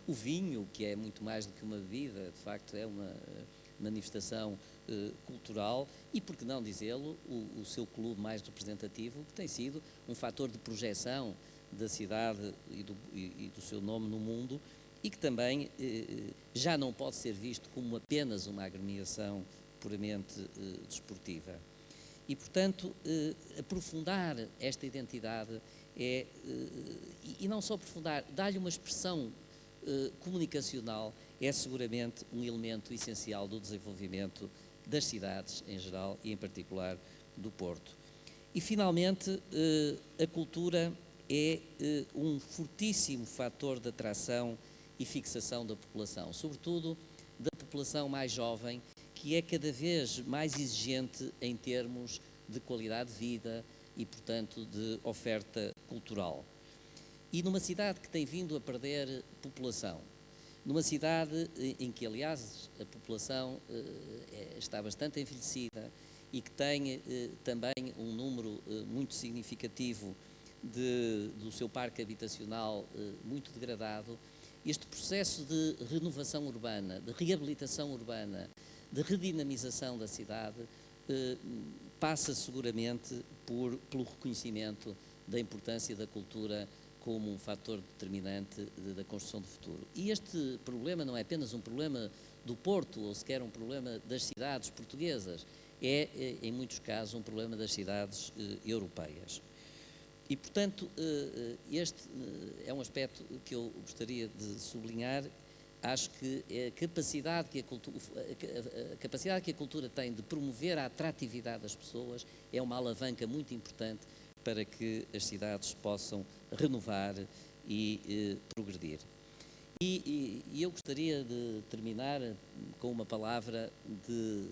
o vinho, que é muito mais do que uma bebida, de facto é uma manifestação cultural, e, por que não dizê-lo, o seu clube mais representativo, que tem sido um fator de projeção da cidade e do seu nome no mundo, e que também já não pode ser visto como apenas uma agremiação puramente desportiva. E, portanto, aprofundar esta identidade e não só aprofundar, dar-lhe uma expressão comunicacional é seguramente um elemento essencial do desenvolvimento das cidades em geral e em particular do Porto. E finalmente, a cultura é um fortíssimo fator de atração e fixação da população, sobretudo da população mais jovem, que é cada vez mais exigente em termos de qualidade de vida e, portanto, de oferta cultural. E numa cidade que tem vindo a perder população, numa cidade em que, aliás, a população está bastante envelhecida e que tem também um número muito significativo do seu parque habitacional muito degradado, este processo de renovação urbana, de reabilitação urbana, de redinamização da cidade, passa seguramente pelo reconhecimento da importância da cultura como um fator determinante da construção do futuro. E este problema não é apenas um problema do Porto, ou sequer um problema das cidades portuguesas, é, em muitos casos, um problema das cidades europeias. E, portanto, este é um aspecto que eu gostaria de sublinhar. Acho que a capacidade que a cultura tem de promover a atratividade das pessoas é uma alavanca muito importante para que as cidades possam renovar e progredir. E eu gostaria de terminar com uma palavra de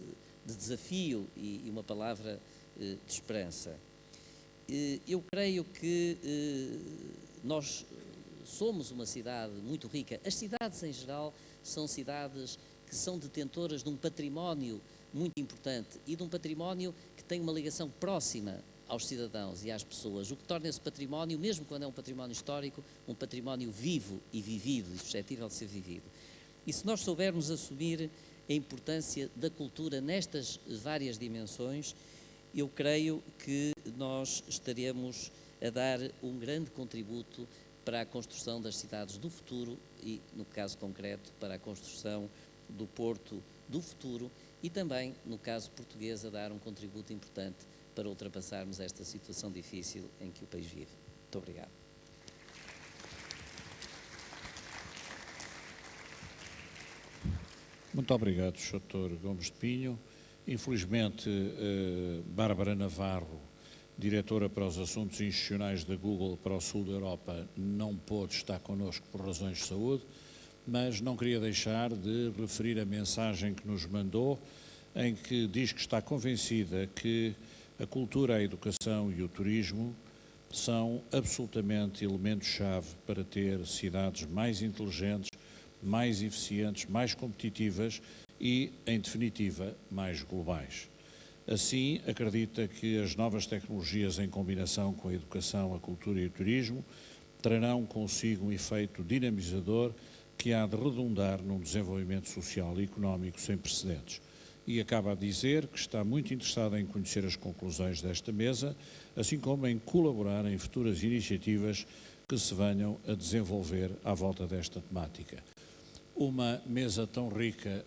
desafio e uma palavra de esperança. Eu creio que nós somos uma cidade muito rica. As cidades, em geral, são cidades que são detentoras de um património muito importante e de um património que tem uma ligação próxima aos cidadãos e às pessoas, o que torna esse património, mesmo quando é um património histórico, um património vivo e vivido e suscetível de ser vivido. E se nós soubermos assumir a importância da cultura nestas várias dimensões, eu creio que nós estaremos a dar um grande contributo para a construção das cidades do futuro e, no caso concreto, para a construção do Porto do futuro e também, no caso português, a dar um contributo importante para ultrapassarmos esta situação difícil em que o país vive. Muito obrigado. Muito obrigado, Dr. Gomes de Pinho. Infelizmente, Bárbara Navarro, diretora para os assuntos institucionais da Google para o sul da Europa, não pôde estar connosco por razões de saúde, mas não queria deixar de referir a mensagem que nos mandou, em que diz que está convencida que a cultura, a educação e o turismo são absolutamente elementos-chave para ter cidades mais inteligentes, mais eficientes, mais competitivas e, em definitiva, mais globais. Assim, acredita que as novas tecnologias em combinação com a educação, a cultura e o turismo trarão consigo um efeito dinamizador que há de redundar num desenvolvimento social e económico sem precedentes. E acaba a dizer que está muito interessada em conhecer as conclusões desta mesa, assim como em colaborar em futuras iniciativas que se venham a desenvolver à volta desta temática. Uma mesa tão rica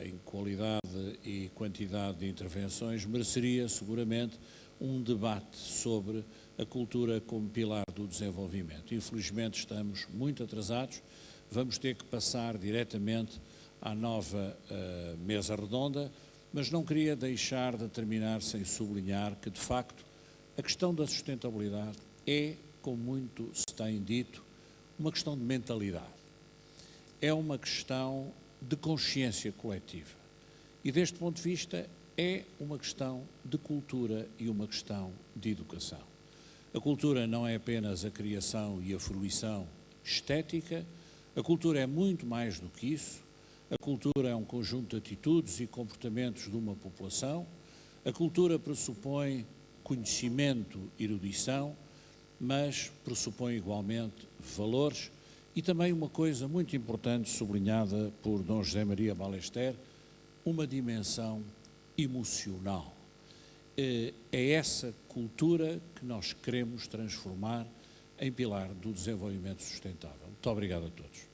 em qualidade e quantidade de intervenções mereceria seguramente um debate sobre a cultura como pilar do desenvolvimento. Infelizmente estamos muito atrasados, vamos ter que passar diretamente à nova mesa redonda, mas não queria deixar de terminar sem sublinhar que, de facto, a questão da sustentabilidade é, como muito se tem dito, uma questão de mentalidade. É uma questão de consciência coletiva. E, deste ponto de vista, é uma questão de cultura e uma questão de educação. A cultura não é apenas a criação e a fruição estética, a cultura é muito mais do que isso. A cultura é um conjunto de atitudes e comportamentos de uma população. A cultura pressupõe conhecimento, erudição, mas pressupõe igualmente valores. E também uma coisa muito importante, sublinhada por Dom José Maria Ballester, uma dimensão emocional. É essa cultura que nós queremos transformar em pilar do desenvolvimento sustentável. Muito obrigado a todos.